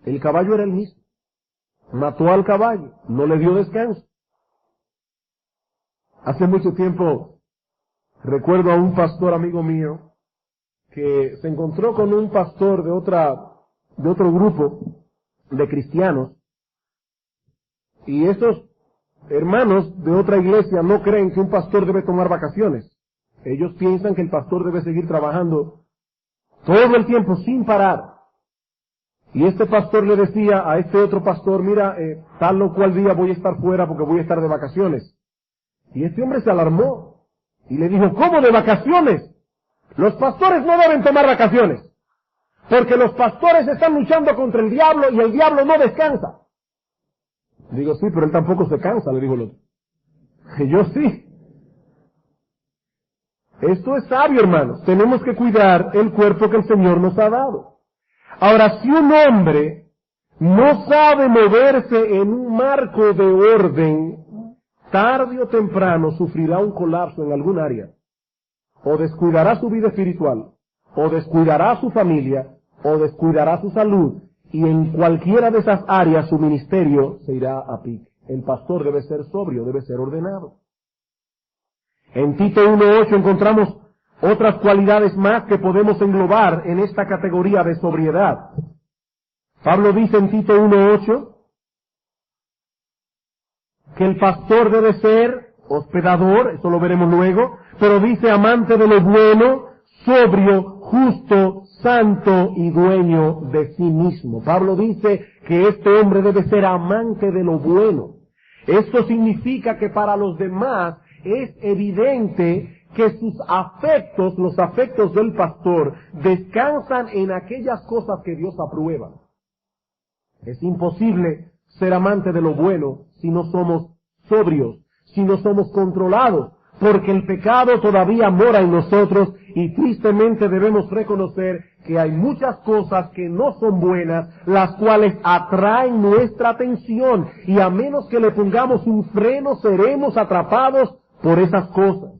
El caballo era el mismo. Mató al caballo, no le dio descanso. Hace mucho tiempo recuerdo a un pastor amigo mío que se encontró con un pastor de otro grupo de cristianos, y esos hermanos de otra iglesia no creen que un pastor debe tomar vacaciones. Ellos piensan que el pastor debe seguir trabajando todo el tiempo sin parar. Y este pastor le decía a este otro pastor: mira, tal o cual día voy a estar fuera porque voy a estar de vacaciones. Y este hombre se alarmó y le dijo: ¿cómo de vacaciones? Los pastores no deben tomar vacaciones, porque los pastores están luchando contra el diablo y el diablo no descansa. Digo: sí, pero él tampoco se cansa, le dijo el otro. Y yo: sí. Esto es sabio, hermanos. Tenemos que cuidar el cuerpo que el Señor nos ha dado. Ahora, si un hombre no sabe moverse en un marco de orden, tarde o temprano sufrirá un colapso en algún área. O descuidará su vida espiritual, o descuidará su familia, o descuidará su salud, y en cualquiera de esas áreas su ministerio se irá a pique. El pastor debe ser sobrio, debe ser ordenado. En Tito 1:8 encontramos otras cualidades más que podemos englobar en esta categoría de sobriedad. Pablo dice en Tito 1:8 que el pastor debe ser hospedador, eso lo veremos luego, pero dice amante de lo bueno, sobrio, justo, santo y dueño de sí mismo. Pablo dice que este hombre debe ser amante de lo bueno. Esto significa que para los demás es evidente que sus afectos, los afectos del pastor, descansan en aquellas cosas que Dios aprueba. Es imposible ser amante de lo bueno si no somos sobrios, si no somos controlados, porque el pecado todavía mora en nosotros y tristemente debemos reconocer que hay muchas cosas que no son buenas, las cuales atraen nuestra atención, y a menos que le pongamos un freno, seremos atrapados por esas cosas.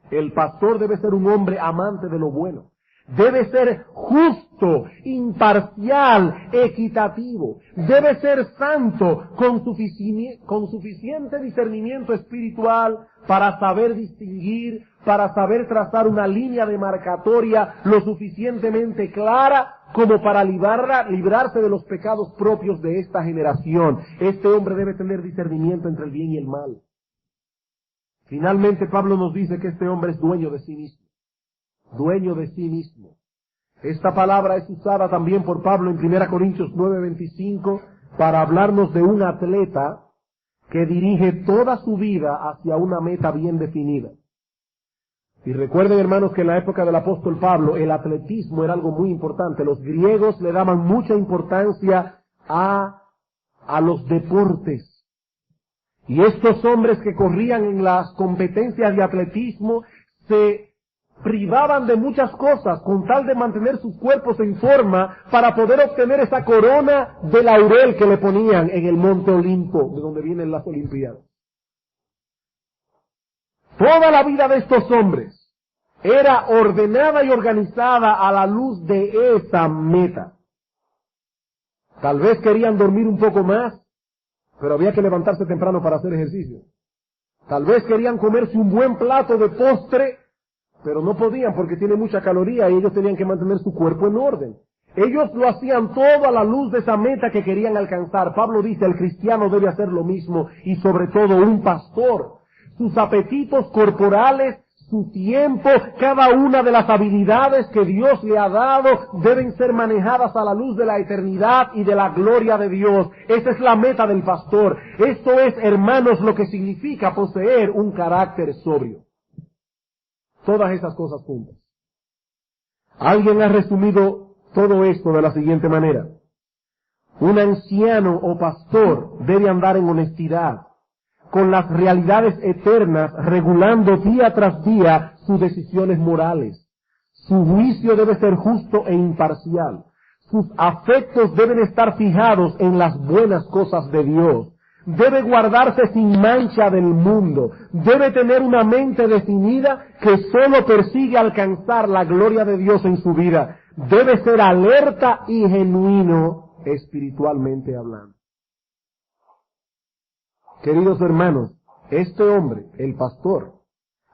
El pastor debe ser un hombre amante de lo bueno. Debe ser justo, imparcial, equitativo. Debe ser santo, con suficiente discernimiento espiritual para saber distinguir, para saber trazar una línea demarcatoria lo suficientemente clara como para librarse de los pecados propios de esta generación. Este hombre debe tener discernimiento entre el bien y el mal. Finalmente, Pablo nos dice que este hombre es dueño de sí mismo. Dueño de sí mismo. Esta palabra es usada también por Pablo en 1 Corintios 9:25 para hablarnos de un atleta que dirige toda su vida hacia una meta bien definida. Y recuerden, hermanos, que en la época del apóstol Pablo el atletismo era algo muy importante. Los griegos le daban mucha importancia a los deportes. Y estos hombres que corrían en las competencias de atletismo se privaban de muchas cosas con tal de mantener sus cuerpos en forma para poder obtener esa corona de laurel que le ponían en el monte Olimpo, de donde vienen las Olimpiadas. Toda la vida de estos hombres era ordenada y organizada a la luz de esa meta. Tal vez querían dormir un poco más, pero había que levantarse temprano para hacer ejercicio. Tal vez querían comerse un buen plato de postre, pero no podían porque tiene mucha caloría y ellos tenían que mantener su cuerpo en orden. Ellos lo hacían todo a la luz de esa meta que querían alcanzar. Pablo dice, el cristiano debe hacer lo mismo, y sobre todo un pastor. Sus apetitos corporales, su tiempo, cada una de las habilidades que Dios le ha dado deben ser manejadas a la luz de la eternidad y de la gloria de Dios. Esa es la meta del pastor. Esto es, hermanos, lo que significa poseer un carácter sobrio. Todas esas cosas juntas. Alguien ha resumido todo esto de la siguiente manera. Un anciano o pastor debe andar en honestidad, con las realidades eternas, regulando día tras día sus decisiones morales. Su juicio debe ser justo e imparcial. Sus afectos deben estar fijados en las buenas cosas de Dios. Debe guardarse sin mancha del mundo. Debe tener una mente definida que solo persigue alcanzar la gloria de Dios en su vida. Debe ser alerta y genuino espiritualmente hablando. Queridos hermanos, este hombre, el pastor,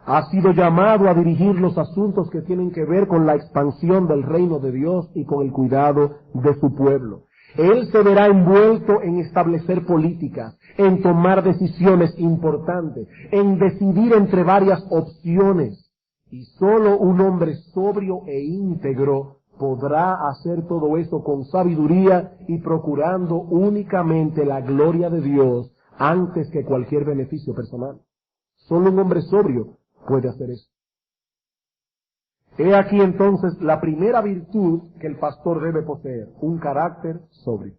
ha sido llamado a dirigir los asuntos que tienen que ver con la expansión del reino de Dios y con el cuidado de su pueblo. Él se verá envuelto en establecer políticas, en tomar decisiones importantes, en decidir entre varias opciones. Y solo un hombre sobrio e íntegro podrá hacer todo eso con sabiduría y procurando únicamente la gloria de Dios antes que cualquier beneficio personal. Solo un hombre sobrio puede hacer eso. He aquí entonces la primera virtud que el pastor debe poseer, un carácter sobrio.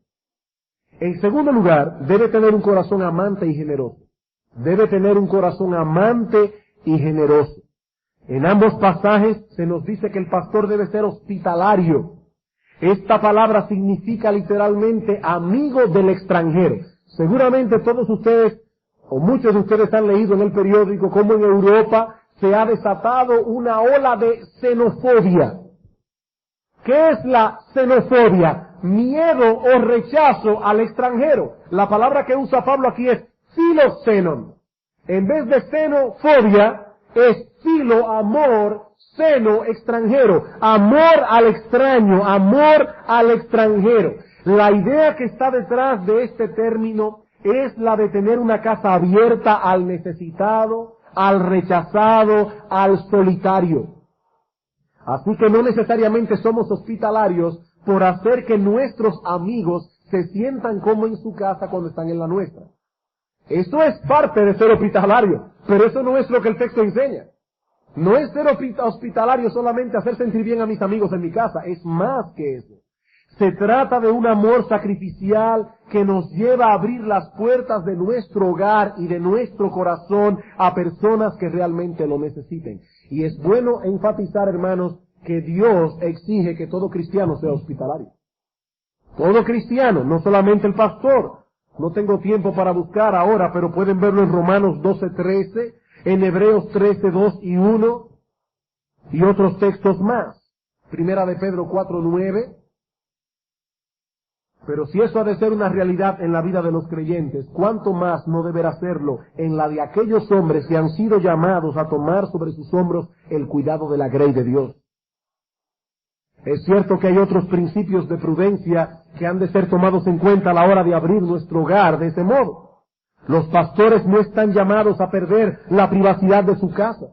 En segundo lugar, debe tener un corazón amante y generoso. Debe tener un corazón amante y generoso. En ambos pasajes se nos dice que el pastor debe ser hospitalario. Esta palabra significa literalmente amigo del extranjero. Seguramente todos ustedes, o muchos de ustedes han leído en el periódico cómo en Europa se ha desatado una ola de xenofobia. ¿Qué es la xenofobia? Miedo o rechazo al extranjero. La palabra que usa Pablo aquí es filoxenon. En vez de xenofobia, es filo, amor, seno, extranjero. Amor al extraño, amor al extranjero. La idea que está detrás de este término es la de tener una casa abierta al necesitado, al rechazado, al solitario. Así que no necesariamente somos hospitalarios por hacer que nuestros amigos se sientan como en su casa cuando están en la nuestra. Eso es parte de ser hospitalario, pero eso no es lo que el texto enseña. No es ser hospitalario solamente hacer sentir bien a mis amigos en mi casa, es más que eso. Se trata de un amor sacrificial que nos lleva a abrir las puertas de nuestro hogar y de nuestro corazón a personas que realmente lo necesiten. Y es bueno enfatizar, hermanos, que Dios exige que todo cristiano sea hospitalario. Todo cristiano, no solamente el pastor. No tengo tiempo para buscar ahora, pero pueden verlo en Romanos 12:13, en Hebreos 13:2 y 1, y otros textos más. Primera de Pedro 4:9. Pero si eso ha de ser una realidad en la vida de los creyentes, ¿cuánto más no deberá serlo en la de aquellos hombres que han sido llamados a tomar sobre sus hombros el cuidado de la grey de Dios? Es cierto que hay otros principios de prudencia que han de ser tomados en cuenta a la hora de abrir nuestro hogar de ese modo. Los pastores no están llamados a perder la privacidad de su casa.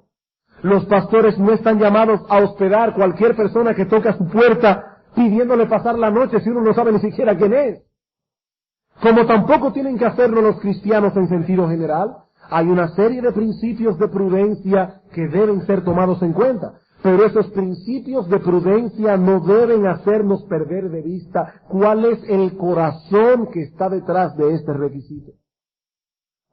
Los pastores no están llamados a hospedar cualquier persona que toque a su puerta pidiéndole pasar la noche si uno no sabe ni siquiera quién es. Como tampoco tienen que hacerlo los cristianos en sentido general, hay una serie de principios de prudencia que deben ser tomados en cuenta. Pero esos principios de prudencia no deben hacernos perder de vista cuál es el corazón que está detrás de este requisito.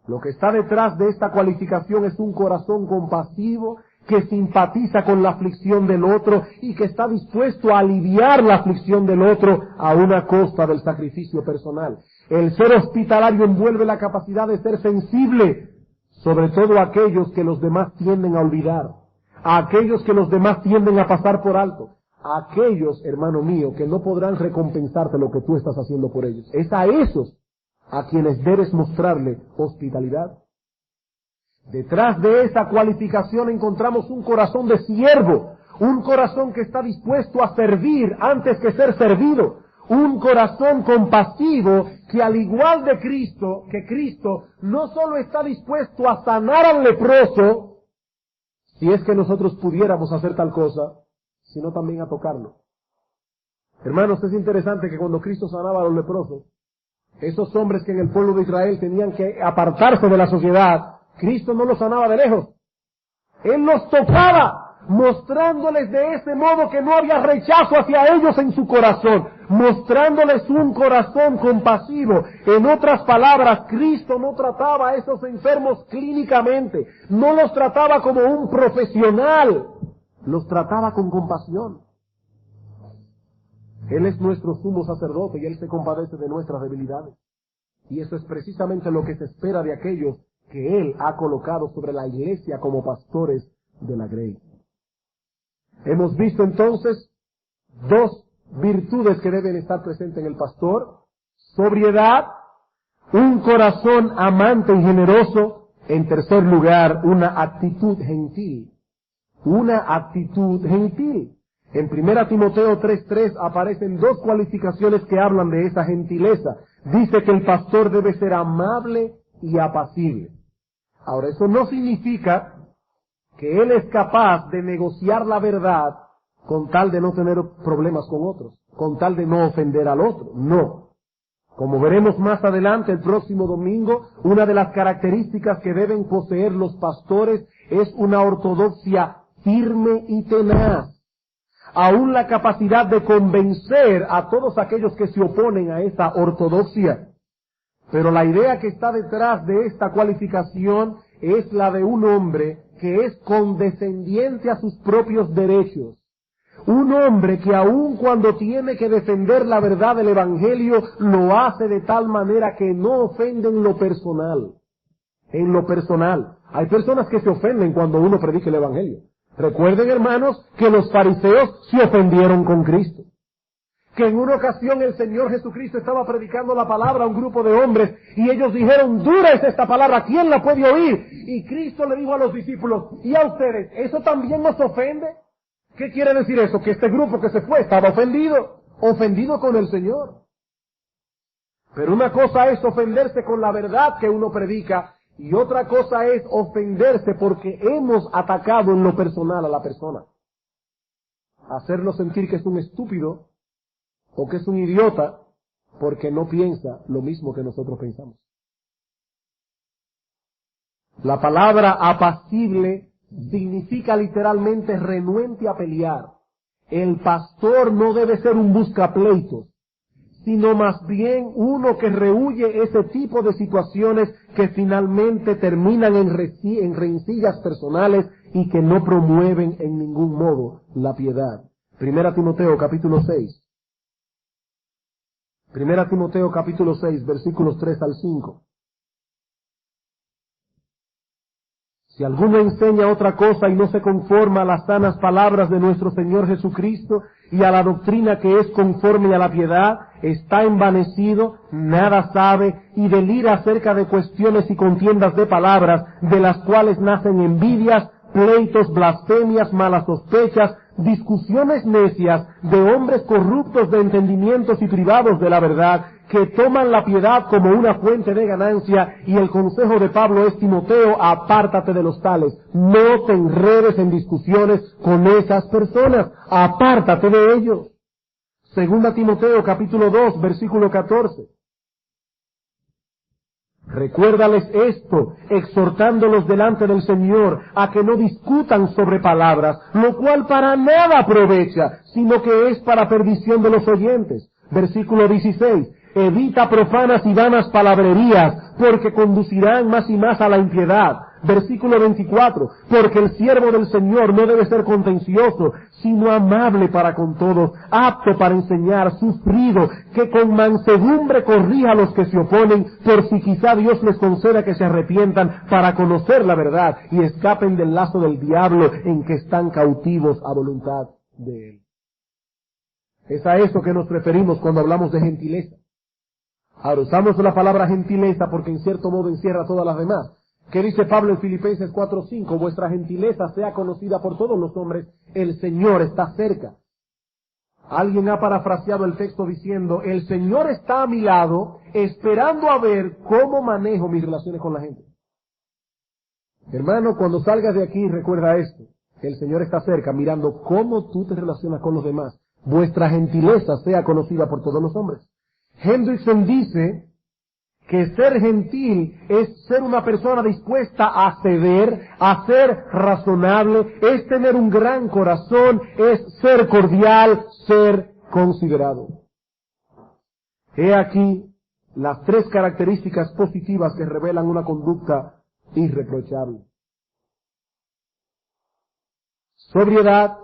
Lo que está detrás de esta cualificación es un corazón compasivo que simpatiza con la aflicción del otro y que está dispuesto a aliviar la aflicción del otro a una costa del sacrificio personal. El ser hospitalario envuelve la capacidad de ser sensible, sobre todo a aquellos que los demás tienden a olvidar, a aquellos que los demás tienden a pasar por alto, a aquellos, hermano mío, que no podrán recompensarte lo que tú estás haciendo por ellos. Es a esos a quienes debes mostrarle hospitalidad. Detrás de esa cualificación encontramos un corazón de siervo, un corazón que está dispuesto a servir antes que ser servido, un corazón compasivo que al igual de Cristo, no solo está dispuesto a sanar al leproso, si es que nosotros pudiéramos hacer tal cosa, sino también a tocarlo. Hermanos, es interesante que cuando Cristo sanaba a los leprosos, esos hombres que en el pueblo de Israel tenían que apartarse de la sociedad, Cristo no los sanaba de lejos. Él los tocaba, mostrándoles de ese modo que no había rechazo hacia ellos en su corazón, mostrándoles un corazón compasivo. En otras palabras, Cristo no trataba a esos enfermos clínicamente, no los trataba como un profesional, los trataba con compasión. Él es nuestro sumo sacerdote y Él se compadece de nuestras debilidades. Y eso es precisamente lo que se espera de aquellos que Él ha colocado sobre la iglesia como pastores de la grey. Hemos visto entonces dos virtudes que deben estar presentes en el pastor: sobriedad, un corazón amante y generoso. En tercer lugar, una actitud gentil. Una actitud gentil. En 1 Timoteo 3:3 aparecen dos cualificaciones que hablan de esa gentileza. Dice que el pastor debe ser amable y apacible. Ahora, eso no significa que él es capaz de negociar la verdad con tal de no tener problemas con otros, con tal de no ofender al otro. No. Como veremos más adelante, el próximo domingo, una de las características que deben poseer los pastores es una ortodoxia firme y tenaz. Aún la capacidad de convencer a todos aquellos que se oponen a esa ortodoxia. Pero la idea que está detrás de esta cualificación es la de un hombre que es condescendiente a sus propios derechos. Un hombre que aun cuando tiene que defender la verdad del Evangelio, lo hace de tal manera que no ofende en lo personal. En lo personal. Hay personas que se ofenden cuando uno predica el Evangelio. Recuerden, hermanos, que los fariseos se ofendieron con Cristo. Que en una ocasión el Señor Jesucristo estaba predicando la palabra a un grupo de hombres y ellos dijeron: dura es esta palabra, ¿quién la puede oír? Y Cristo le dijo a los discípulos: ¿y a ustedes eso también nos ofende? ¿Qué quiere decir eso? Que este grupo que se fue estaba ofendido con el Señor. Pero una cosa es ofenderse con la verdad que uno predica y otra cosa es ofenderse porque hemos atacado en lo personal a la persona. Hacerlo sentir que es un estúpido o que es un idiota porque no piensa lo mismo que nosotros pensamos. La palabra apacible significa literalmente renuente a pelear. El pastor no debe ser un buscapleitos. sino más bien uno que rehúye ese tipo de situaciones que finalmente terminan en rencillas personales y que no promueven en ningún modo la piedad. Primera Timoteo capítulo 6. Primera Timoteo capítulo 6, versículos 3 al 5. Si alguno enseña otra cosa y no se conforma a las sanas palabras de nuestro Señor Jesucristo y a la doctrina que es conforme a la piedad, está envanecido, nada sabe y delira acerca de cuestiones y contiendas de palabras, de las cuales nacen envidias, pleitos, blasfemias, malas sospechas, discusiones necias de hombres corruptos de entendimientos y privados de la verdad, que toman la piedad como una fuente de ganancia, y el consejo de Pablo es: Timoteo, apártate de los tales, no te enredes en discusiones con esas personas, apártate de ellos. Segunda Timoteo capítulo 2, versículo 14. Recuérdales esto, exhortándolos delante del Señor a que no discutan sobre palabras, lo cual para nada aprovecha, sino que es para perdición de los oyentes. Versículo 16. Evita profanas y vanas palabrerías, porque conducirán más y más a la impiedad. Versículo 24. Porque el siervo del Señor no debe ser contencioso, sino amable para con todos, apto para enseñar, sufrido, que con mansedumbre corrija a los que se oponen, por si quizá Dios les conceda que se arrepientan para conocer la verdad y escapen del lazo del diablo en que están cautivos a voluntad de él. Es a eso que nos referimos cuando hablamos de gentileza. Ahora, usamos la palabra gentileza porque en cierto modo encierra todas las demás. ¿Qué dice Pablo en Filipenses 4:5? Vuestra gentileza sea conocida por todos los hombres, el Señor está cerca. Alguien ha parafraseado el texto diciendo: el Señor está a mi lado, esperando a ver cómo manejo mis relaciones con la gente. Hermano, cuando salgas de aquí, recuerda esto: el Señor está cerca, mirando cómo tú te relacionas con los demás. Vuestra gentileza sea conocida por todos los hombres. Hendrickson dice que ser gentil es ser una persona dispuesta a ceder, a ser razonable, es tener un gran corazón, es ser cordial, ser considerado. He aquí las 3 características positivas que revelan una conducta irreprochable. Sobriedad,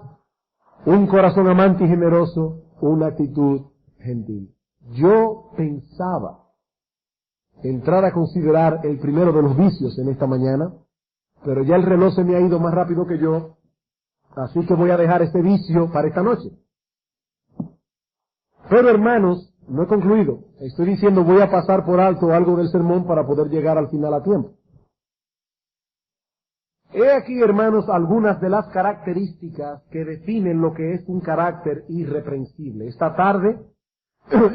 un corazón amante y generoso, una actitud gentil. Yo pensaba entrar a considerar el primero de los vicios en esta mañana, pero ya el reloj se me ha ido más rápido que yo, así que voy a dejar este vicio para esta noche. Pero hermanos, no he concluido. Estoy diciendo voy a pasar por alto algo del sermón para poder llegar al final a tiempo. He aquí, hermanos, algunas de las características que definen lo que es un carácter irreprensible. Esta tarde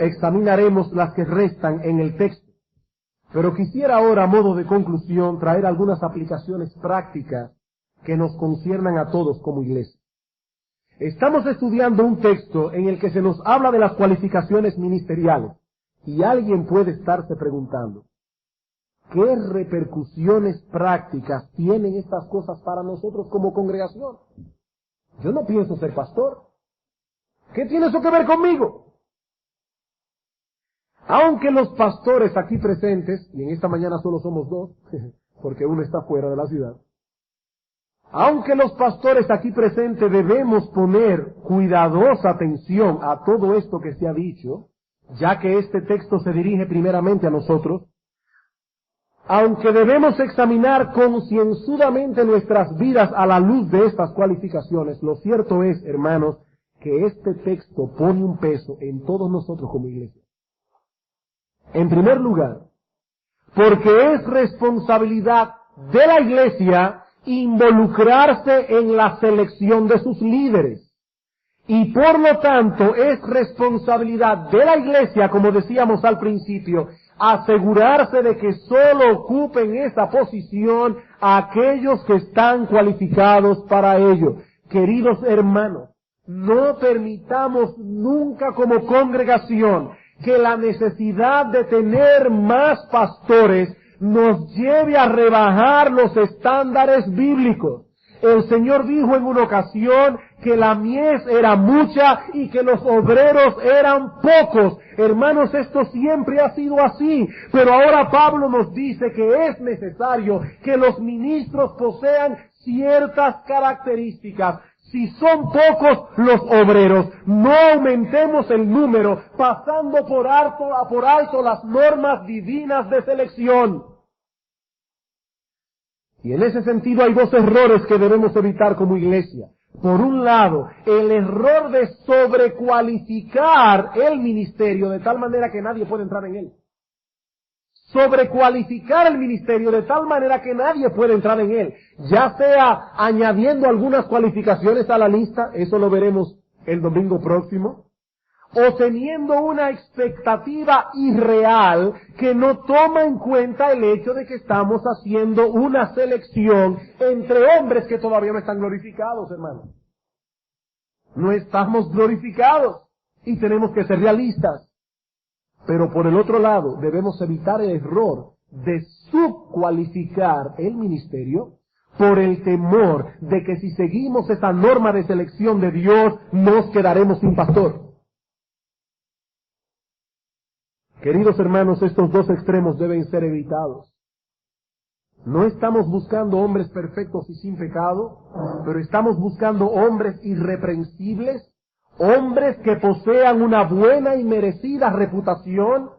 examinaremos las que restan en el texto, pero quisiera ahora, a modo de conclusión, traer algunas aplicaciones prácticas que nos conciernan a todos como iglesia. Estamos estudiando un texto en el que se nos habla de las cualificaciones ministeriales, y alguien puede estarse preguntando: ¿qué repercusiones prácticas tienen estas cosas para nosotros como congregación? Yo no pienso ser pastor. ¿Qué tiene eso que ver conmigo? Aunque los pastores aquí presentes, y en esta mañana solo somos 2, porque uno está fuera de la ciudad, aunque los pastores aquí presentes debemos poner cuidadosa atención a todo esto que se ha dicho, ya que este texto se dirige primeramente a nosotros, aunque debemos examinar concienzudamente nuestras vidas a la luz de estas cualificaciones, lo cierto es, hermanos, que este texto pone un peso en todos nosotros como iglesia. En primer lugar, porque es responsabilidad de la iglesia involucrarse en la selección de sus líderes. Y por lo tanto es responsabilidad de la iglesia, como decíamos al principio, asegurarse de que solo ocupen esa posición aquellos que están cualificados para ello. Queridos hermanos, no permitamos nunca como congregación que la necesidad de tener más pastores nos lleve a rebajar los estándares bíblicos. El Señor dijo en una ocasión que la mies era mucha y que los obreros eran pocos. Hermanos, esto siempre ha sido así, pero ahora Pablo nos dice que es necesario que los ministros posean ciertas características. Si son pocos los obreros, no aumentemos el número pasando por alto las normas divinas de selección. Y en ese sentido hay dos errores que debemos evitar como iglesia. Por un lado, el error de sobrecualificar el ministerio de tal manera que nadie puede entrar en él. Sobrecualificar el ministerio de tal manera que nadie puede entrar en él. Ya sea añadiendo algunas cualificaciones a la lista, eso lo veremos el domingo próximo, o teniendo una expectativa irreal que no toma en cuenta el hecho de que estamos haciendo una selección entre hombres que todavía no están glorificados, hermanos. No estamos glorificados y tenemos que ser realistas. Pero por el otro lado, debemos evitar el error de subcualificar el ministerio por el temor de que si seguimos esa norma de selección de Dios, nos quedaremos sin pastor. Queridos hermanos, estos dos extremos deben ser evitados. No estamos buscando hombres perfectos y sin pecado, pero estamos buscando hombres irreprensibles, hombres que posean una buena y merecida reputación.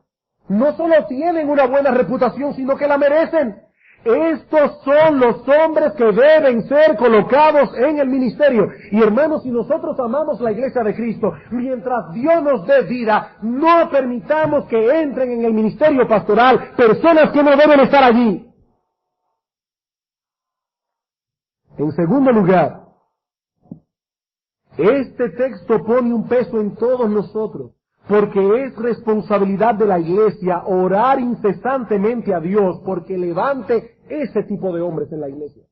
No solo tienen una buena reputación, sino que la merecen. Estos son los hombres que deben ser colocados en el ministerio. Y hermanos, si nosotros amamos la iglesia de Cristo, mientras Dios nos dé vida, no permitamos que entren en el ministerio pastoral personas que no deben estar allí. En segundo lugar, este texto pone un peso en todos nosotros, porque es responsabilidad de la iglesia orar incesantemente a Dios porque levante ese tipo de hombres en la iglesia.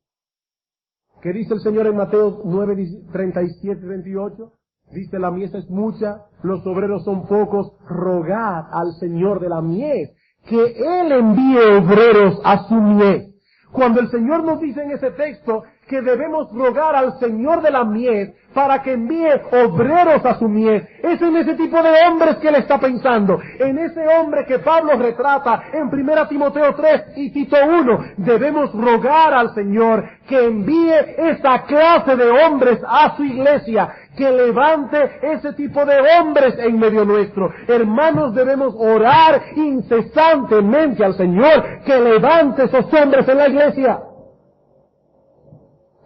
¿Qué dice el Señor en Mateo 9, 37, 28? Dice, la mies es mucha, los obreros son pocos, rogad al Señor de la mies que Él envíe obreros a su mies. Cuando el Señor nos dice en ese texto que debemos rogar al Señor de la mies para que envíe obreros a su mies, es en ese tipo de hombres que Él está pensando, en ese hombre que Pablo retrata en 1 Timoteo 3 y Tito 1. Debemos rogar al Señor que envíe esa clase de hombres a su iglesia, que levante ese tipo de hombres en medio nuestro. Hermanos, debemos orar incesantemente al Señor que levante esos hombres en la iglesia.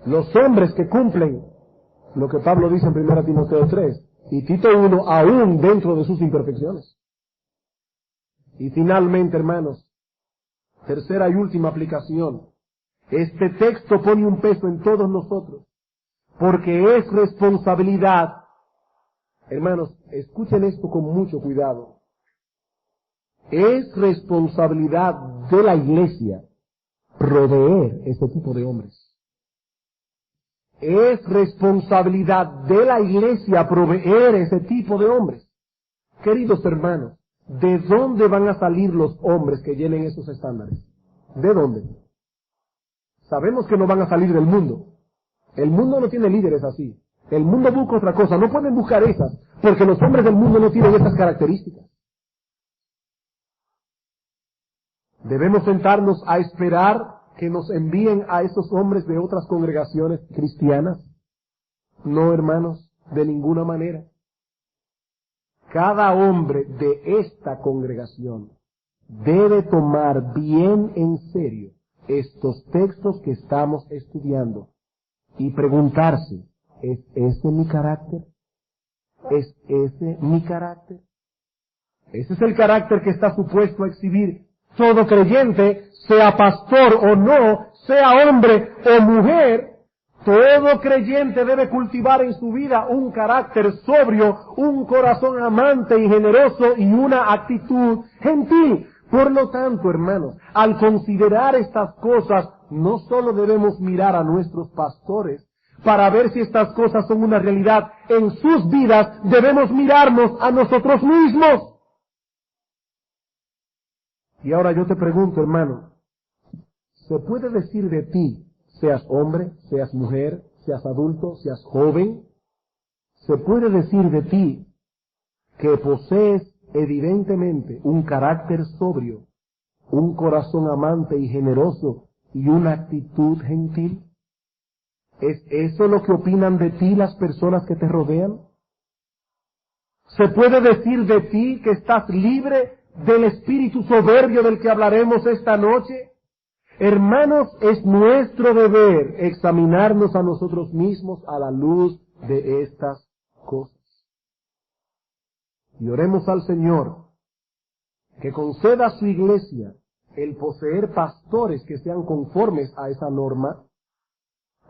Los hombres que cumplen lo que Pablo dice en 1 Timoteo 3 y Tito 1, aún dentro de sus imperfecciones. Y finalmente, hermanos, tercera y última aplicación. Este texto pone un peso en todos nosotros, porque es responsabilidad. Hermanos, escuchen esto con mucho cuidado. Es responsabilidad de la iglesia proveer este tipo de hombres. Es responsabilidad de la iglesia proveer ese tipo de hombres. Queridos hermanos, ¿de dónde van a salir los hombres que llenen esos estándares? ¿De dónde? Sabemos que no van a salir del mundo. El mundo no tiene líderes así. El mundo busca otra cosa. No pueden buscar esas, porque los hombres del mundo no tienen esas características. Debemos sentarnos a esperar que nos envíen a esos hombres de otras congregaciones cristianas. No, hermanos, de ninguna manera. Cada hombre de esta congregación debe tomar bien en serio estos textos que estamos estudiando y preguntarse, ¿es ese mi carácter? ¿Es ese mi carácter? Ese es el carácter que está supuesto a exhibir todo creyente, sea pastor o no, sea hombre o mujer. Todo creyente debe cultivar en su vida un carácter sobrio, un corazón amante y generoso y una actitud gentil. Por lo tanto, hermanos, al considerar estas cosas, no solo debemos mirar a nuestros pastores para ver si estas cosas son una realidad en sus vidas, debemos mirarnos a nosotros mismos. Y ahora yo te pregunto, hermano, ¿se puede decir de ti, seas hombre, seas mujer, seas adulto, seas joven, se puede decir de ti que posees evidentemente un carácter sobrio, un corazón amante y generoso y una actitud gentil. ¿Es eso lo que opinan de ti las personas que te rodean? ¿Se puede decir de ti que estás libre del espíritu soberbio del que hablaremos esta noche? Hermanos, es nuestro deber examinarnos a nosotros mismos a la luz de estas cosas. Y oremos al Señor que conceda a su iglesia el poseer pastores que sean conformes a esa norma,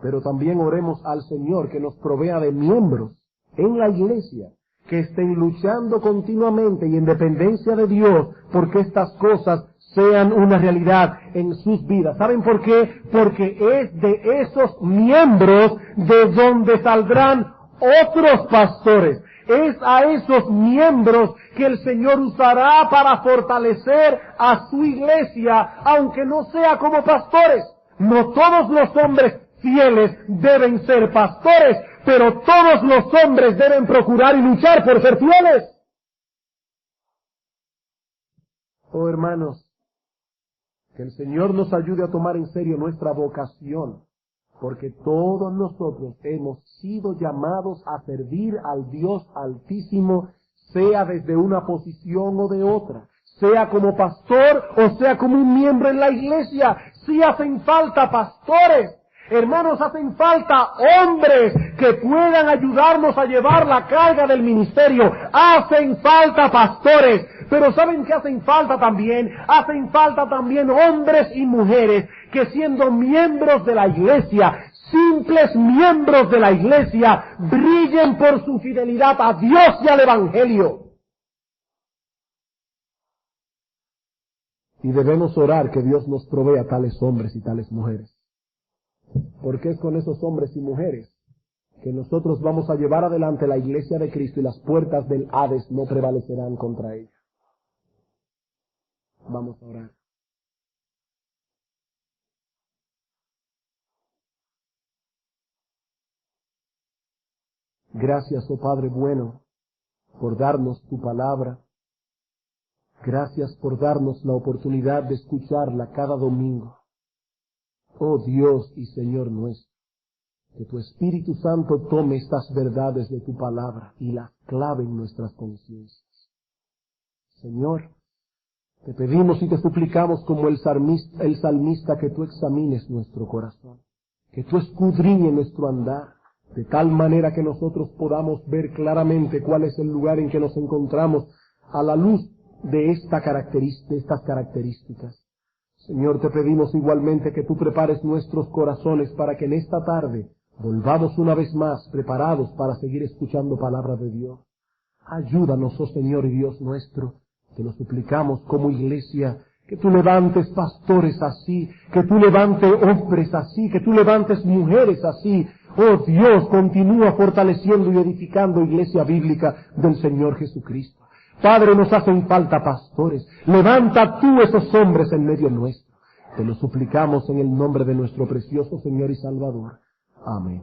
pero también oremos al Señor que nos provea de miembros en la iglesia que estén luchando continuamente y en dependencia de Dios porque estas cosas sean una realidad en sus vidas. ¿Saben por qué? Porque es de esos miembros de donde saldrán otros pastores. Es a esos miembros que el Señor usará para fortalecer a su iglesia, aunque no sea como pastores. No todos los hombres fieles deben ser pastores, pero todos los hombres deben procurar y luchar por ser fieles. Oh hermanos, que el Señor nos ayude a tomar en serio nuestra vocación, porque todos nosotros hemos sido llamados a servir al Dios Altísimo, sea desde una posición o de otra, sea como pastor o sea como un miembro en la iglesia. Sí hacen falta pastores. Hermanos, hacen falta hombres que puedan ayudarnos a llevar la carga del ministerio. Hacen falta pastores. Pero ¿saben qué hacen falta también? Hacen falta también hombres y mujeres que siendo miembros de la iglesia, simples miembros de la iglesia, brillen por su fidelidad a Dios y al Evangelio. Y debemos orar que Dios nos provea tales hombres y tales mujeres. Porque es con esos hombres y mujeres que nosotros vamos a llevar adelante la iglesia de Cristo y las puertas del Hades no prevalecerán contra ella. Vamos a orar. Gracias, oh Padre bueno, por darnos tu palabra. Gracias por darnos la oportunidad de escucharla cada domingo. Oh Dios y Señor nuestro, que tu Espíritu Santo tome estas verdades de tu palabra y las clave en nuestras conciencias. Señor, te pedimos y te suplicamos como el salmista que tú examines nuestro corazón, que tú escudriñes nuestro andar, de tal manera que nosotros podamos ver claramente cuál es el lugar en que nos encontramos a la luz de estas características. Señor, te pedimos igualmente que tú prepares nuestros corazones para que en esta tarde volvamos una vez más preparados para seguir escuchando palabra de Dios. Ayúdanos, oh Señor y Dios nuestro, te lo suplicamos como iglesia, que tú levantes pastores así, que tú levantes hombres así, que tú levantes mujeres así. Oh Dios, continúa fortaleciendo y edificando iglesia bíblica del Señor Jesucristo. Padre, nos hacen falta pastores. Levanta tú esos hombres en medio nuestro. Te lo suplicamos en el nombre de nuestro precioso Señor y Salvador. Amén.